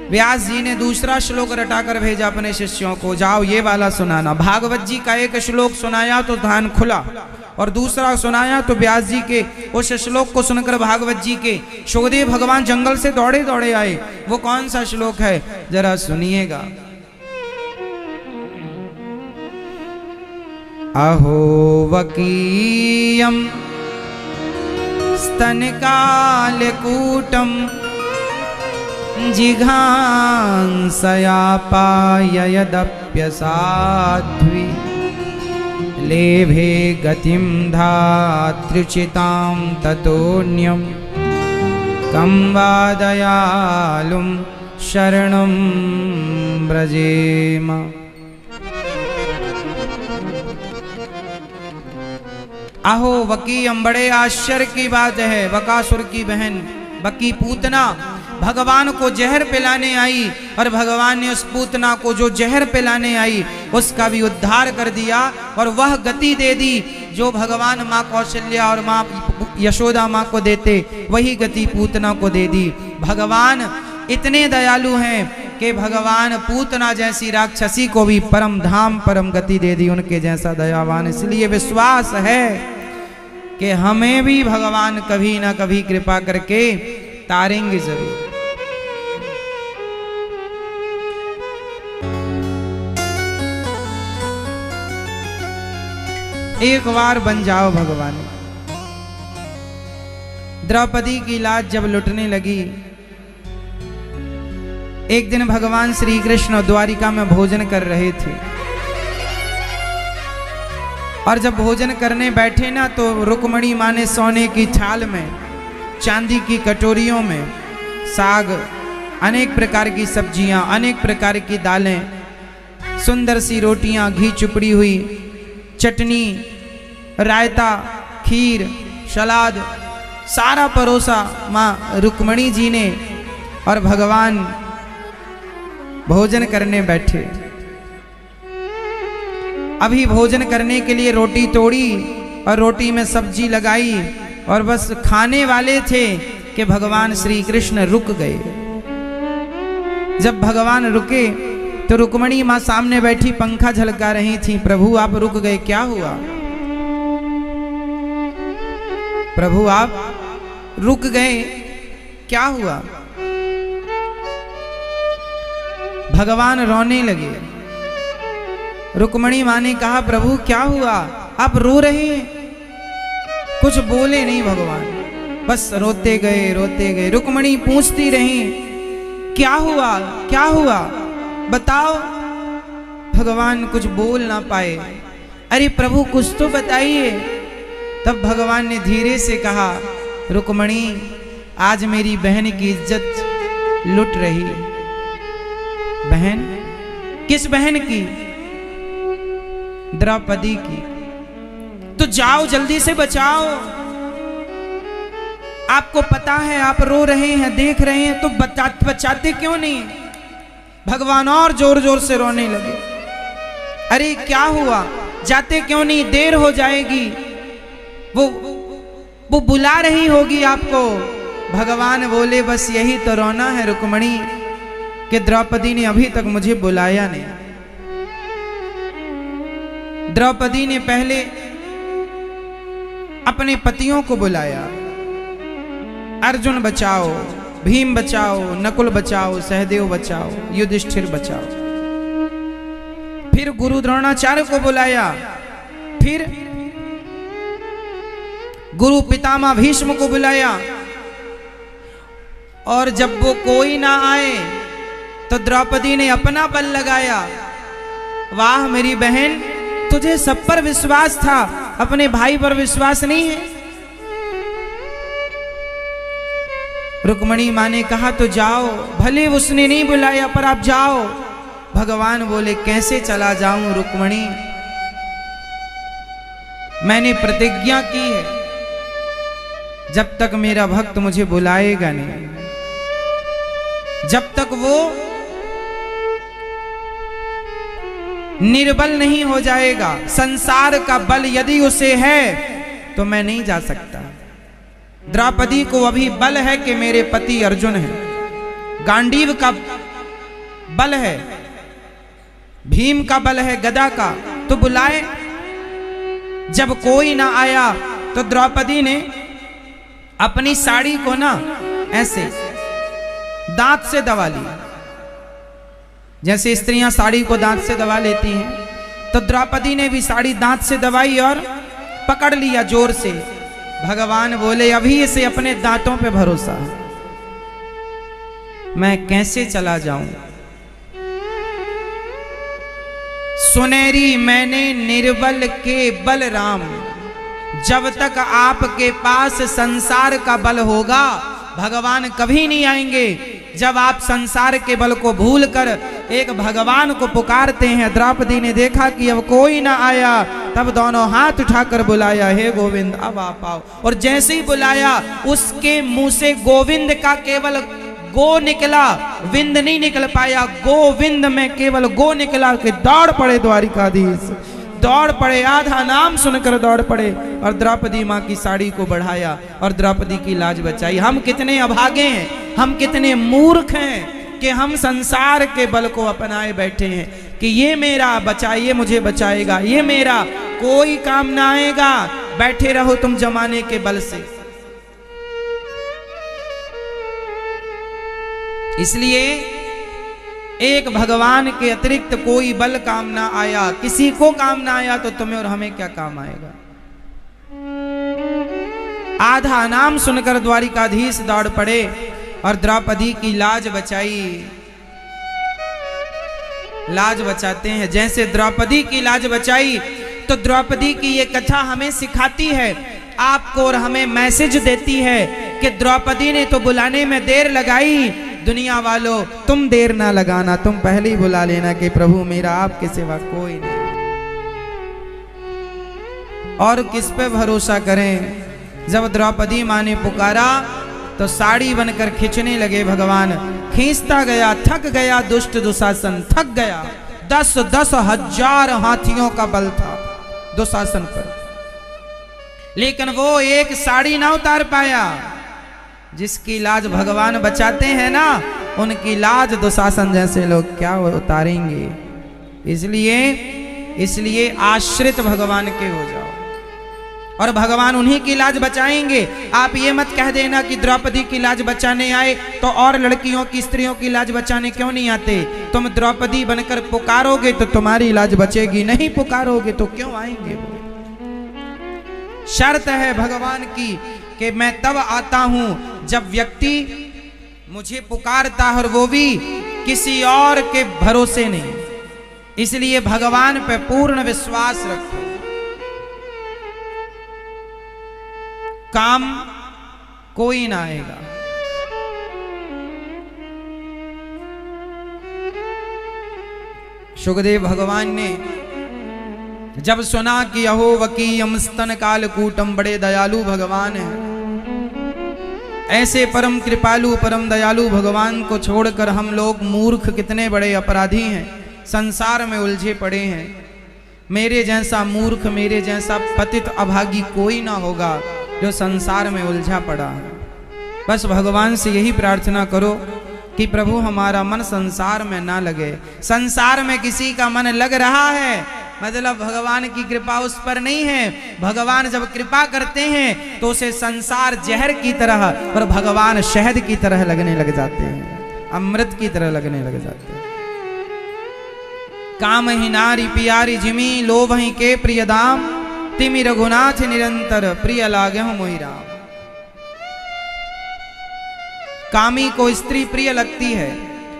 व्यास जी ने दूसरा श्लोक रटाकर भेजा अपने शिष्यों को, जाओ ये वाला सुनाना। भागवत जी का एक श्लोक सुनाया तो ध्यान खुला, और दूसरा सुनाया तो व्यास जी के उस श्लोक को सुनकर भागवत जी के सुखदेव भगवान जंगल से दौड़े दौड़े आए। वो कौन सा श्लोक है, जरा सुनिएगा। अहो वकीयम स्तनकालकूटम जिघांसया पाययदप्यसाध्वी लेभे गतिं धात्रुचितां ततोऽन्यं कं वा दयालुं शरणं व्रजेम। आहो वकीयम, बड़े आश्चर्य की बात है। बकासुर की बहन बकी पूतना भगवान को जहर पिलाने आई, और भगवान ने उस पूतना को जो जहर पिलाने आई उसका भी उद्धार कर दिया, और वह गति दे दी जो भगवान माँ कौशल्या और माँ यशोदा माँ को देते, वही गति पूतना को दे दी। भगवान इतने दयालु हैं कि भगवान पूतना जैसी राक्षसी को भी परम धाम परम गति दे दी, उनके जैसा दयावान। इसलिए विश्वास है कि हमें भी भगवान कभी ना कभी कृपा करके तारेंगे जरूर। एक बार बन जाओ भगवान। द्रौपदी की लाज जब लुटने लगी, एक दिन भगवान श्री कृष्ण द्वारिका में भोजन कर रहे थे, और जब भोजन करने बैठे ना, तो रुक्मणी माँ ने सोने की थाल में, चांदी की कटोरियों में साग, अनेक प्रकार की सब्जियां, अनेक प्रकार की दालें, सुंदर सी रोटियां, घी चुपड़ी हुई चटनी, रायता, खीर, सलाद, सारा परोसा माँ रुक्मणी जी ने। और भगवान भोजन करने बैठे। अभी भोजन करने के लिए रोटी तोड़ी और रोटी में सब्जी लगाई, और बस खाने वाले थे कि भगवान श्री कृष्ण रुक गए। जब भगवान रुके तो रुक्मणी माँ सामने बैठी पंखा झलका रही थी। प्रभु आप रुक गए, क्या हुआ? प्रभु आप रुक गए, क्या हुआ? रुक गए। क्या हुआ? भगवान रोने लगे। रुक्मणी माँ ने कहा प्रभु क्या हुआ, आप रो रहे हैं? कुछ बोले नहीं भगवान, बस रोते गए। रुक्मणी पूछती रही क्या हुआ क्या हुआ, बताओ। भगवान कुछ बोल ना पाए। अरे प्रभु कुछ तो बताइए। तब भगवान ने धीरे से कहा रुक्मणी आज मेरी बहन की इज्जत लुट रही है। बहन? किस बहन की? द्रौपदी की। तो जाओ जल्दी से बचाओ। आपको पता है आप रो रहे हैं, देख रहे हैं, तो बचाते क्यों नहीं? भगवान और जोर जोर से रोने लगे। अरे क्या हुआ, जाते क्यों नहीं, देर हो जाएगी, वो बुला रही होगी आपको। भगवान बोले बस यही तो रोना है रुक्मणी कि द्रौपदी ने अभी तक मुझे बुलाया नहीं। द्रौपदी ने पहले अपने पतियों को बुलाया, अर्जुन बचाओ, भीम बचाओ, नकुल बचाओ, सहदेव बचाओ, युधिष्ठिर बचाओ। फिर गुरु द्रोणाचार्य को बुलाया, फिर गुरु पितामह भीष्म को बुलाया। और जब वो कोई ना आए तो द्रौपदी ने अपना बल लगाया। वाह मेरी बहन, तुझे सब पर विश्वास था, अपने भाई पर विश्वास नहीं है। रुक्मणी माँ ने कहा तो जाओ, भले उसने नहीं बुलाया पर आप जाओ। भगवान बोले कैसे चला जाऊं रुक्मणी, मैंने प्रतिज्ञा की है जब तक मेरा भक्त मुझे बुलाएगा नहीं, जब तक वो निर्बल नहीं हो जाएगा, संसार का बल यदि उसे है तो मैं नहीं जा सकता। द्रौपदी को अभी बल है कि मेरे पति अर्जुन है, गांडीव का बल है, भीम का बल है, गदा का, तो बुलाए। जब कोई ना आया तो द्रौपदी ने अपनी साड़ी को ना ऐसे दांत से दबा लिया, जैसे स्त्रियां साड़ी को दांत से दबा लेती हैं, तो द्रौपदी ने भी साड़ी दांत से दबाई और पकड़ लिया जोर से। भगवान बोले अभी इसे अपने दांतों पे भरोसा है, मैं कैसे चला जाऊं। सुनेरी मैंने निर्बल के बल राम, जब तक आपके पास संसार का बल होगा भगवान कभी नहीं आएंगे। जब आप संसार के बल को भूलकर एक भगवान को पुकारते हैं। द्रौपदी ने देखा कि अब कोई ना आया, तब दोनों हाथ उठाकर बुलाया हे गोविंद अब आप आओ। और जैसे ही बुलाया उसके मुंह से गोविंद का केवल गो निकला, विंद नहीं निकल पाया। गोविंद में केवल गो निकला कि दौड़ पड़े द्वारिकाधीश, दौड़ पड़े, आधा नाम सुनकर दौड़ पड़े और द्रौपदी माँ की साड़ी को बढ़ाया और द्रौपदी की लाज बचाई। हम कितने अभागे हैं, हम कितने मूर्ख हैं कि हम संसार के बल को अपनाए बैठे हैं कि ये मेरा बचाइए, मुझे बचाएगा, ये मेरा कोई काम ना आएगा। बैठे रहो तुम जमाने के बल से। इसलिए एक भगवान के अतिरिक्त कोई बल काम ना आया, किसी को काम ना आया तो तुम्हें और हमें क्या काम आएगा। आधा नाम सुनकर द्वारिकाधीश दौड़ पड़े और द्रौपदी की लाज बचाई। लाज बचाते हैं, जैसे द्रौपदी की लाज बचाई तो द्रौपदी की ये कथा हमें सिखाती है, आपको और हमें मैसेज देती है कि द्रौपदी ने तो बुलाने में देर लगाई। दुनिया वालों तुम देर ना लगाना, तुम पहले ही बुला लेना कि प्रभु मेरा आपके सिवा कोई नहीं। और किस पे भरोसा करें। जब द्रौपदी माँ ने पुकारा तो साड़ी बनकर खींचने लगे भगवान। खींचता गया, थक गया दुष्ट दुशासन, थक गया। 10-10 हजार हाथियों का बल था दुशासन पर, लेकिन वो एक साड़ी ना उतार पाया। जिसकी लाज भगवान बचाते हैं ना, उनकी लाज दुशासन जैसे लोग क्या उतारेंगे। इसलिए आश्रित भगवान के हो जाओ, और भगवान उन्हीं की लाज बचाएंगे। आप ये मत कह देना कि द्रौपदी की लाज बचाने आए तो और लड़कियों की, स्त्रियों की लाज बचाने क्यों नहीं आते? तुम द्रौपदी बनकर पुकारोगे तो तुम्हारी लाज बचेगी, नहीं पुकारोगे तो क्यों आएंगे? शर्त है भगवान की कि मैं तब आता हूं जब व्यक्ति मुझे पुकारता है, और वो भी किसी और के भरोसे नहीं। इसलिए भगवान पे पूर्ण विश्वास रखो। काम कोई ना आएगा। सुखदेव भगवान ने जब सुना कि अहो वकीयम स्तन कालकूटम, बड़े दयालु भगवान है, ऐसे परम कृपालु परम दयालु भगवान को छोड़कर हम लोग मूर्ख कितने बड़े अपराधी हैं, संसार में उलझे पड़े हैं। मेरे जैसा मूर्ख, मेरे जैसा पतित अभागी कोई ना होगा जो संसार में उलझा पड़ा है। बस भगवान से यही प्रार्थना करो कि प्रभु हमारा मन संसार में ना लगे। संसार में किसी का मन लग रहा है मतलब भगवान की कृपा उस पर नहीं है। भगवान जब कृपा करते हैं तो उसे संसार जहर की तरह और भगवान शहद की तरह लगने लग जाते हैं, अमृत की तरह लगने लग जाते हैं। काम ही नारी प्यारी जिमी, लोभ ही के प्रिय दाम, तिमि रघुनाथ निरंतर, प्रिय लागे हो मोहि राम। कामी को स्त्री प्रिय लगती है,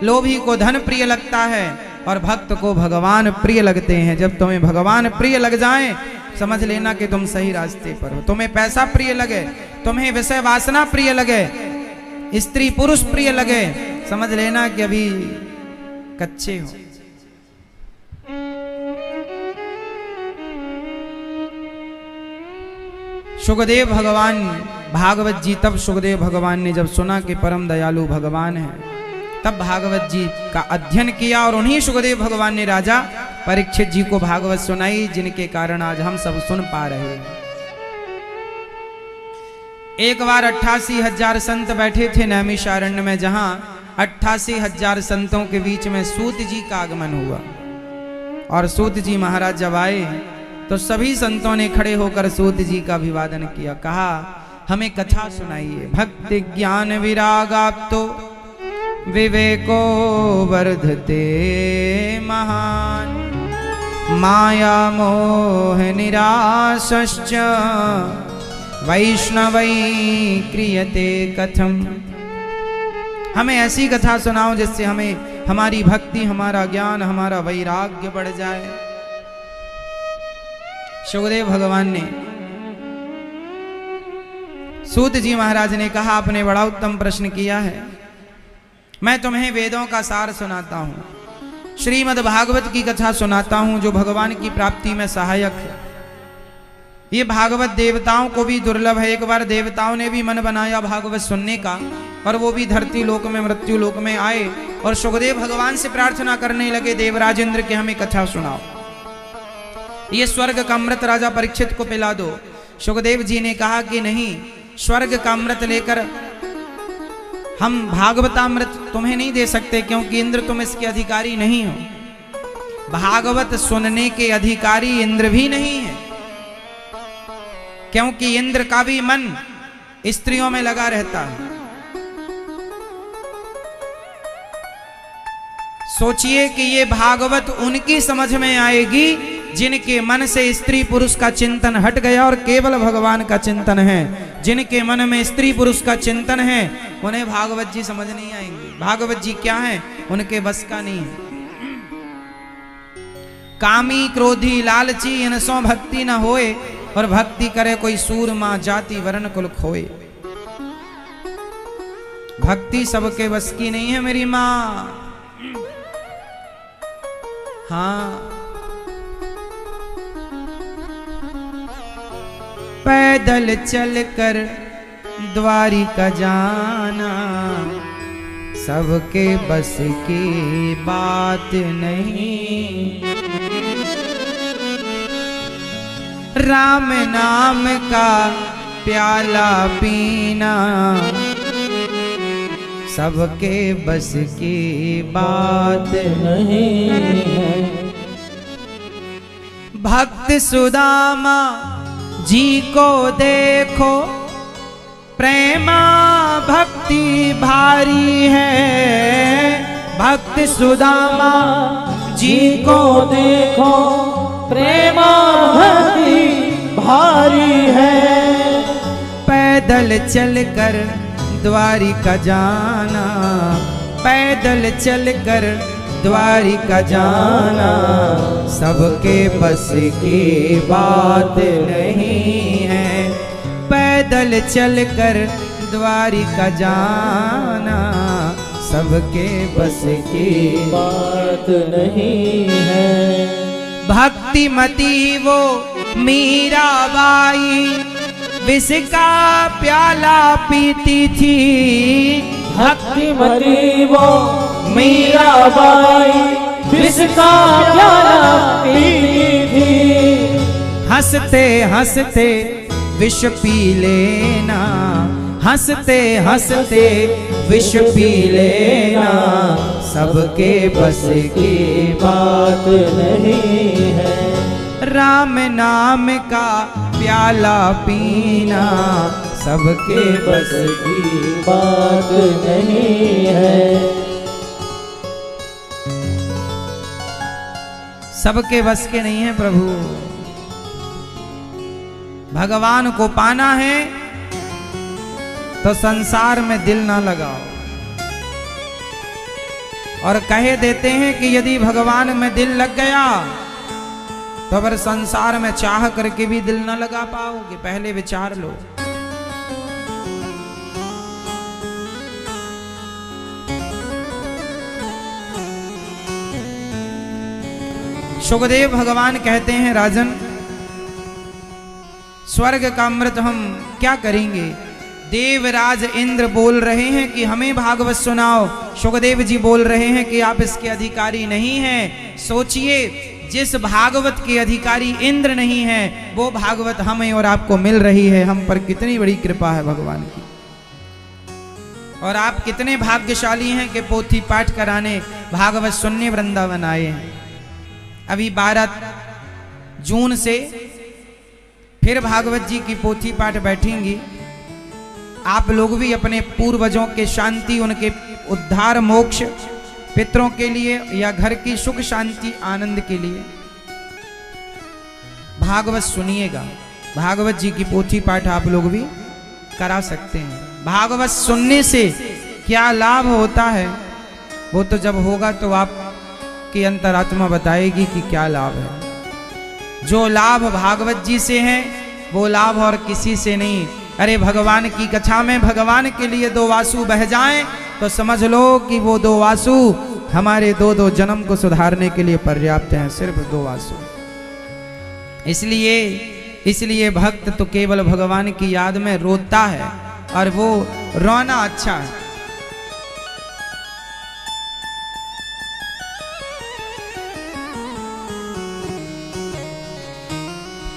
लोभी को धन प्रिय लगता है, और भक्त को भगवान प्रिय लगते हैं। जब तुम्हें भगवान प्रिय लग जाएं, समझ लेना कि तुम सही रास्ते पर हो। तुम्हें पैसा प्रिय लगे, तुम्हें विषय वासना प्रिय लगे, स्त्री पुरुष प्रिय लगे, समझ लेना कि अभी कच्चे हो। सुखदेव भगवान भागवत जी, तब सुखदेव भगवान ने जब सुना कि परम दयालु भगवान है, तब भागवत जी का अध्ययन किया और उन्हीं सुखदेव भगवान ने राजा परीक्षित जी को भागवत सुनाई, जिनके कारण आज हम सब सुन पा रहे हैं। एक बार 88,000 संत बैठे थे नैमिषारण्य में, जहां 88,000 संतों के बीच में सूत जी का आगमन हुआ। और सूत जी महाराज जब आए तो सभी संतों ने खड़े होकर सूत जी का अभिवादन किया। कहा हमें कथा सुनाइए। भक्ति ज्ञान विरागाप्तो विवेको वर्धते महान, माया मोह निराशश्च वैष्णवै क्रियते कथम। हमें ऐसी कथा सुनाओ जिससे हमें हमारी भक्ति, हमारा ज्ञान, हमारा वैराग्य बढ़ जाए। सुखदेव भगवान ने, सूत जी महाराज ने कहा आपने बड़ा उत्तम प्रश्न किया है। मैं तुम्हें वेदों का सार सुनाता हूं, श्रीमद् भागवत की कथा सुनाता हूं, जो भगवान की प्राप्ति में सहायक है। ये भागवत देवताओं को भी दुर्लभ है। एक बार देवताओं ने भी मन बनाया भागवत सुनने का, और वो भी धरती लोक में, मृत्यु लोक में आए और सुखदेव भगवान से प्रार्थना करने लगे, देवराजेंद्र के हमें कथा सुनाओ, ये स्वर्ग का अमृत राजा परीक्षित को पिला दो। सुखदेव जी ने कहा कि नहीं, स्वर्ग का अमृत लेकर हम भागवतामृत तुम्हें नहीं दे सकते, क्योंकि इंद्र तुम इसके अधिकारी नहीं हो। भागवत सुनने के अधिकारी इंद्र भी नहीं है, क्योंकि इंद्र का भी मन स्त्रियों में लगा रहता है। सोचिए कि ये भागवत उनकी समझ में आएगी जिनके मन से स्त्री पुरुष का चिंतन हट गया और केवल भगवान का चिंतन है। जिनके मन में स्त्री पुरुष का चिंतन है उन्हें भागवत जी समझ नहीं आएंगे। भागवत जी क्या है, उनके बस का नहीं है। कामी क्रोधी लालची इनसों भक्ति न होए, और भक्ति करे कोई सूरमा जाति वर्ण कुल खोए। भक्ति सबके बस की नहीं है मेरी माँ। हाँ, पैदल चलकर द्वारिका जाना सबके बस की बात नहीं। राम नाम का प्याला पीना सबके बस की बात नहीं है। भक्त सुदामा जी को देखो प्रेमा भक्ति भारी है, भक्त सुदामा जी को देखो प्रेमा भक्ति भारी है। पैदल चलकर द्वारिका जाना, पैदल चलकर द्वारिका जाना, सबके बस की बात नहीं है। पैदल चलकर द्वारिका जाना, सबके बस की बात नहीं है। भक्तिमती वो मीराबाई विष का प्याला पीती थी। भक्तिमती वो मीराबाई विष का प्याला पीती थी। हंसते हंसते विष पी लेना, हंसते हंसते विष पी लेना, सबके बस की बात नहीं है। राम नाम का प्याला पीना, सबके बस की बात नहीं है। सबके बस के नहीं है प्रभु। भगवान को पाना है तो संसार में दिल ना लगाओ। और कहे देते हैं कि यदि भगवान में दिल लग गया तो अगर संसार में चाह करके भी दिल ना लगा पाओगे। पहले विचार लो। सुखदेव भगवान कहते हैं, राजन स्वर्ग का अमृत हम क्या करेंगे? देवराज इंद्र बोल रहे हैं कि हमें भागवत सुनाओ। सुखदेव जी बोल रहे हैं कि आप इसके अधिकारी नहीं हैं। सोचिए, जिस भागवत के अधिकारी इंद्र नहीं है, वो भागवत हमें और आपको मिल रही है। हम पर कितनी बड़ी कृपा है भगवान की। और आप कितने भाग्यशाली हैं कि पोथी पाठ कराने, भागवत सुनने वृंदावन आए हैं। अभी 12 जून से फिर भागवत जी की पोथी पाठ बैठेंगी। आप लोग भी अपने पूर्वजों के शांति, उनके उद्धार मोक्ष, पितरों के लिए या घर की सुख शांति आनंद के लिए भागवत सुनिएगा। भागवत जी की पोथी पाठ आप लोग भी करा सकते हैं। भागवत सुनने से क्या लाभ होता है वो तो जब होगा तो आपकी अंतरात्मा बताएगी कि क्या लाभ है। जो लाभ भागवत जी से है वो लाभ और किसी से नहीं। अरे भगवान की कथा में भगवान के लिए 2 वासु बह जाएं तो समझ लो कि वो 2 वासु हमारे 2 जन्म को सुधारने के लिए पर्याप्त हैं। सिर्फ 2 वासु। इसलिए भक्त तो केवल भगवान की याद में रोता है, और वो रोना अच्छा है।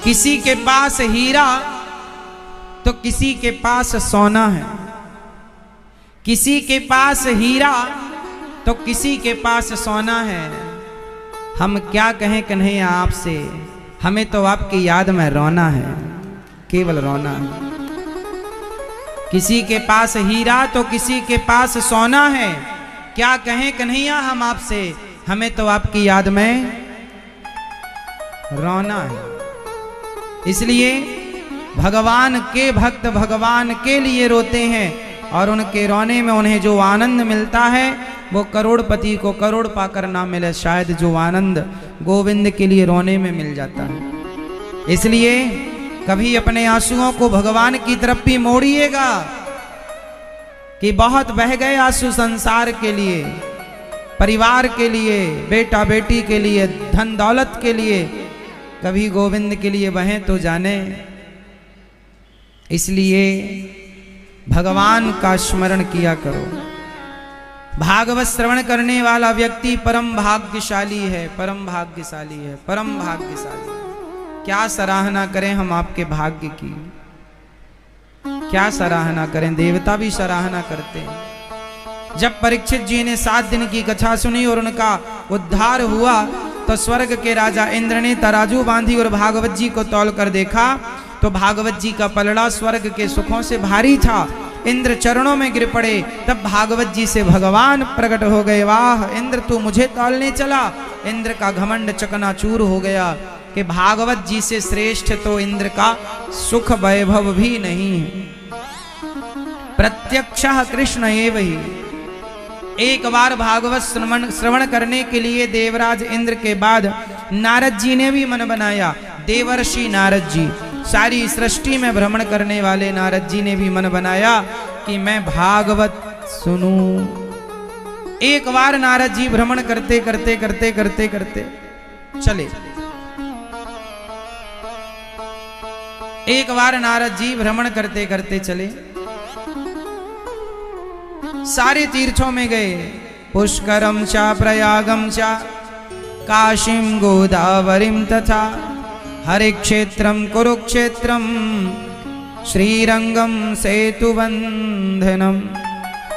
किसी के पास हीरा तो किसी के पास सोना है। किसी के पास हीरा तो किसी के पास सोना है। हम क्या कहें कन्हैया आपसे, हमें तो आपकी याद में रोना है, केवल रोना है। किसी के पास हीरा तो किसी के पास सोना है। क्या कहें कन्हैया हम आपसे, हमें तो आपकी याद में रोना है। इसलिए भगवान के भक्त भगवान के लिए रोते हैं, और उनके रोने में उन्हें जो आनंद मिलता है वो करोड़पति को करोड़ पाकर ना मिले। शायद जो आनंद गोविंद के लिए रोने में मिल जाता है। इसलिए कभी अपने आंसुओं को भगवान की तरफ भी मोड़िएगा कि बहुत बह गए आंसू संसार के लिए, परिवार के लिए, बेटा बेटी के लिए, धन दौलत के लिए। कभी गोविंद के लिए बहें तो जाने। इसलिए भगवान का स्मरण किया करो। भागवत श्रवण करने वाला व्यक्ति परम भाग्यशाली है, परम भाग्यशाली है, परम भाग्यशाली है। क्या सराहना करें हम आपके भाग्य की, क्या सराहना करें। देवता भी सराहना करते हैं। जब परीक्षित जी ने 7 दिन की कथा सुनी और उनका उद्धार हुआ तो स्वर्ग के राजा इंद्र ने तराजू बांधी और भागवत जी को तौल कर देखा तो भागवत जी का पलड़ा स्वर्ग के सुखों से भारी था। इंद्र चरणों में गिर पड़े, तब भागवत जी से भगवान प्रकट हो गए। वाह इंद्र तू मुझे तौलने चला। इंद्र का घमंड चकनाचूर हो गया कि भागवत जी से श्रेष्ठ तो इंद्र का सुख वैभव भी नहीं है। प्रत्यक्षः कृष्ण एव ही। एक बार भागवत श्रवण करने के लिए देवराज इंद्र के बाद नारद जी ने भी मन बनाया। देवर्षि नारद जी, सारी सृष्टि में भ्रमण करने वाले नारद जी ने भी मन बनाया कि मैं भागवत सुनूं। एक बार नारद जी भ्रमण करते करते करते करते करते चले। एक बार नारद जी भ्रमण करते करते चले, सारे तीर्थों में गए। पुष्करम चा प्रयागम चा काशीम गोदावरीम तथा हरे क्षेत्रम कुरुक्षेत्रम श्रीरंगम सेतुबंधनम।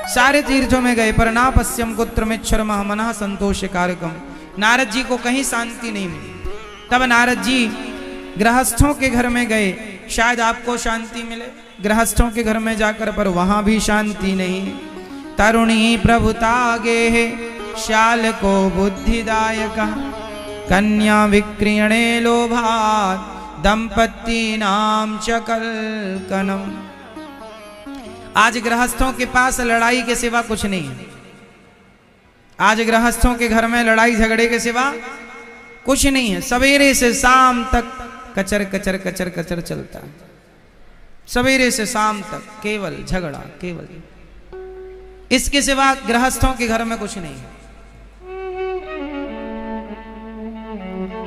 सारे तीर्थों में गए पर ना पश्यम कुत्रमिच्छर मनः संतोष कारकम। नारद जी को कहीं शांति नहीं मिली। तब नारद जी गृहस्थों के घर में गए, शायद आपको शांति मिले। गृहस्थों के घर में जाकर पर वहां भी शांति नहीं। तरुणी प्रभुता गेहे शाल को बुद्धिदायक कन्या विक्रियणे लोभात् दंपत्ति नाम च कलकनम। आज गृहस्थों के पास लड़ाई के सिवा कुछ नहीं है। आज गृहस्थों के घर में लड़ाई झगड़े के सिवा कुछ नहीं है। सवेरे से शाम तक कचर कचर कचर कचर चलता है। सवेरे से शाम तक केवल झगड़ा, केवल इसके सिवा गृहस्थों के घर में कुछ नहीं है।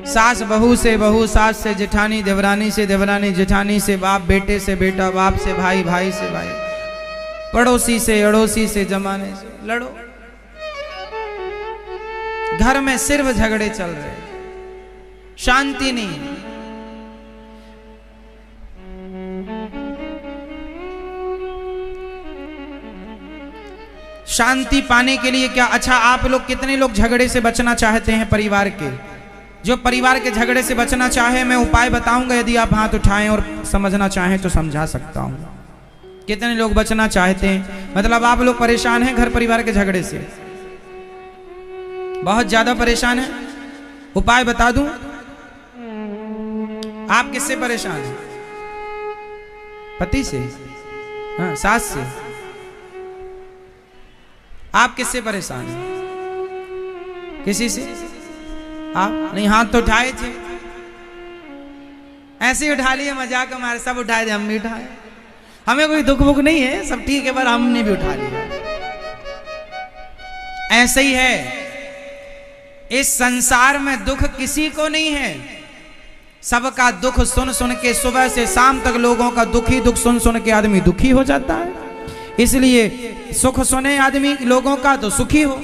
सास बहू से बहू, सास से जेठानी, देवरानी से देवरानी, जेठानी से बाप, बेटे से बेटा, बाप से भाई, भाई से भाई, पड़ोसी से अड़ोसी से, जमाने से लड़ो। घर में सिर्फ झगड़े चल रहे, शांति नहीं। शांति पाने के लिए क्या? अच्छा, आप लोग कितने लोग झगड़े से बचना चाहते हैं? परिवार के जो परिवार के झगड़े से बचना चाहे, मैं उपाय बताऊंगा। यदि आप हाथ उठाएं और समझना चाहें तो समझा सकता हूं। कितने लोग बचना चाहते हैं? मतलब आप लोग परेशान हैं घर परिवार के झगड़े से, बहुत ज्यादा परेशान है। उपाय बता दूं? आप किससे परेशान हैं? पति से? हाँ, सास से? आप किससे परेशान हैं? किसी से? आप नहीं, हाथ तो उठाए थे, ऐसे ही उठा लिए, मजाक हमारे सब उठाए थे, हम भी उठाए। हमें कोई दुख भुख नहीं है, सब ठीक है, पर हमने भी उठा लिया। ऐसे ही है, इस संसार में दुख किसी को नहीं है। सबका दुख सुन सुन के सुबह से शाम तक लोगों का दुख ही दुख सुन सुन के आदमी दुखी हो जाता है। इसलिए सुख सुने आदमी लोगों का तो सुखी हो।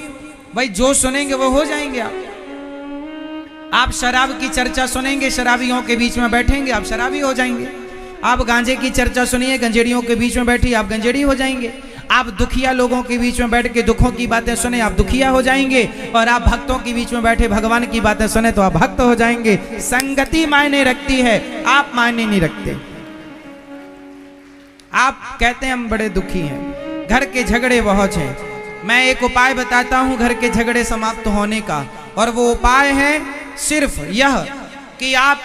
भाई जो सुनेंगे वो हो जाएंगे। आप शराब की चर्चा सुनेंगे, शराबियों के बीच में बैठेंगे, आप शराबी हो जाएंगे। आप गांजे की चर्चा सुनिए, गंजेड़ियों के बीच में बैठी, आप गंजेड़ी हो जाएंगे। आप दुखिया लोगों के बीच में बैठ के दुखों की बातें सुने, आप दुखिया हो जाएंगे। और आप भक्तों के बीच में बैठे भगवान की बातें सुने तो आप भक्त हो जाएंगे। संगति मायने रखती है, आप मायने नहीं रखते। आप कहते हैं हम बड़े दुखी हैं, घर के झगड़े बहुत हैं। मैं एक उपाय बताता हूं घर के झगड़े समाप्त होने का, और वो उपाय है सिर्फ यह कि आप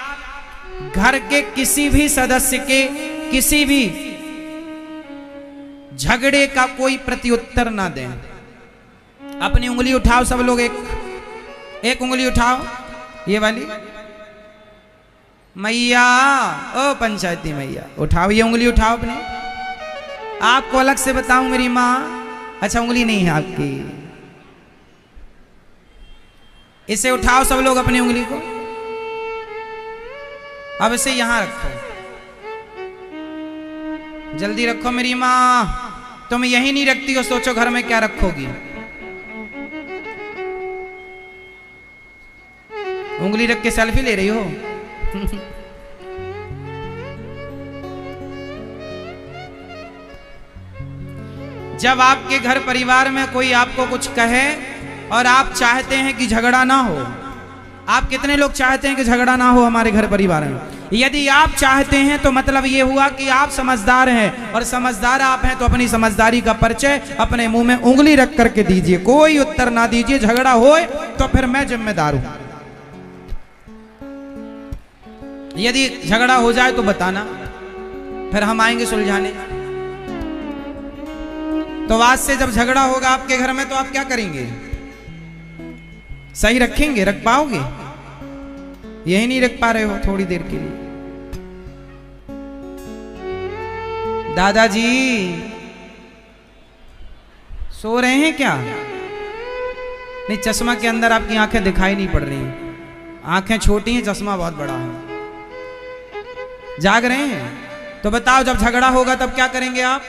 घर के किसी भी सदस्य के किसी भी झगड़े का कोई प्रत्युत्तर ना दें। अपनी उंगली उठाओ सब लोग, एक उंगली उठाओ, ये वाली मैया, ओ पंचायती मैया उठाओ, ये उंगली उठाओ अपनी। आपको अलग से बताऊं मेरी माँ? अच्छा, उंगली नहीं है आपकी, इसे उठाओ सब लोग अपनी उंगली को। अब इसे यहां रखो, जल्दी रखो मेरी माँ। तुम यही नहीं रखती हो, सोचो घर में क्या रखोगी। उंगली रख के सेल्फी ले रही हो। जब आपके घर परिवार में कोई आपको कुछ कहे और आप चाहते हैं कि झगड़ा ना हो, आप कितने लोग चाहते हैं कि झगड़ा ना हो हमारे घर परिवार में? यदि आप चाहते हैं तो मतलब ये हुआ कि आप समझदार हैं, और समझदार आप हैं तो अपनी समझदारी का परिचय अपने मुंह में उंगली रख करके दीजिए, कोई उत्तर ना दीजिए। झगड़ा होए तो फिर मैं जिम्मेदार हूं। यदि झगड़ा हो जाए तो बताना, फिर हम आएंगे सुलझाने। तो आज से जब झगड़ा होगा आपके घर में तो आप क्या करेंगे? सही रखेंगे? रख पाओगे? यही नहीं रख पा रहे हो थोड़ी देर के लिए। दादाजी सो रहे हैं क्या? नहीं, चश्मा के अंदर आपकी आंखें दिखाई नहीं पड़ रही, आंखें छोटी हैं, चश्मा बहुत बड़ा है। जाग रहे हैं? तो बताओ, जब झगड़ा होगा तब क्या करेंगे आप?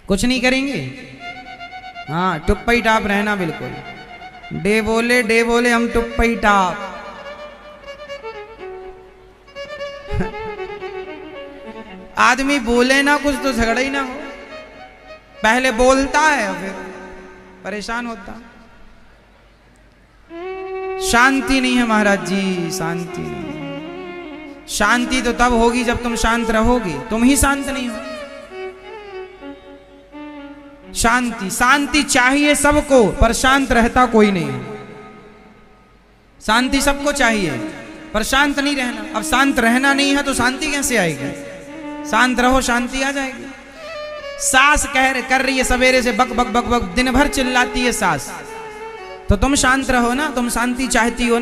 कुछ नहीं करेंगे? हाँ, टुप्पई टाप रहना बिल्कुल। डे बोले हम टुप्पई टाप। आदमी बोले ना कुछ तो झगड़ा ही ना हो, पहले बोलता है और फिर परेशान होता। शांति नहीं है महाराज जी, शांति नहीं। शांति तो तब होगी जब तुम शांत रहोगे, तुम ही शांत नहीं हो। शांति शांति चाहिए सबको, पर शांत रहता कोई नहीं। शांति सबको चाहिए पर शांत नहीं रहना। अब शांत रहना नहीं है तो शांति कैसे आएगी? शांत रहो, शांति आ जाएगी। सास कर रही है सवेरे से बक बक बक बक, दिन भर चिल्लाती है सास, तो तुम शांत रहो ना, तुम शांति चाहती हो ना।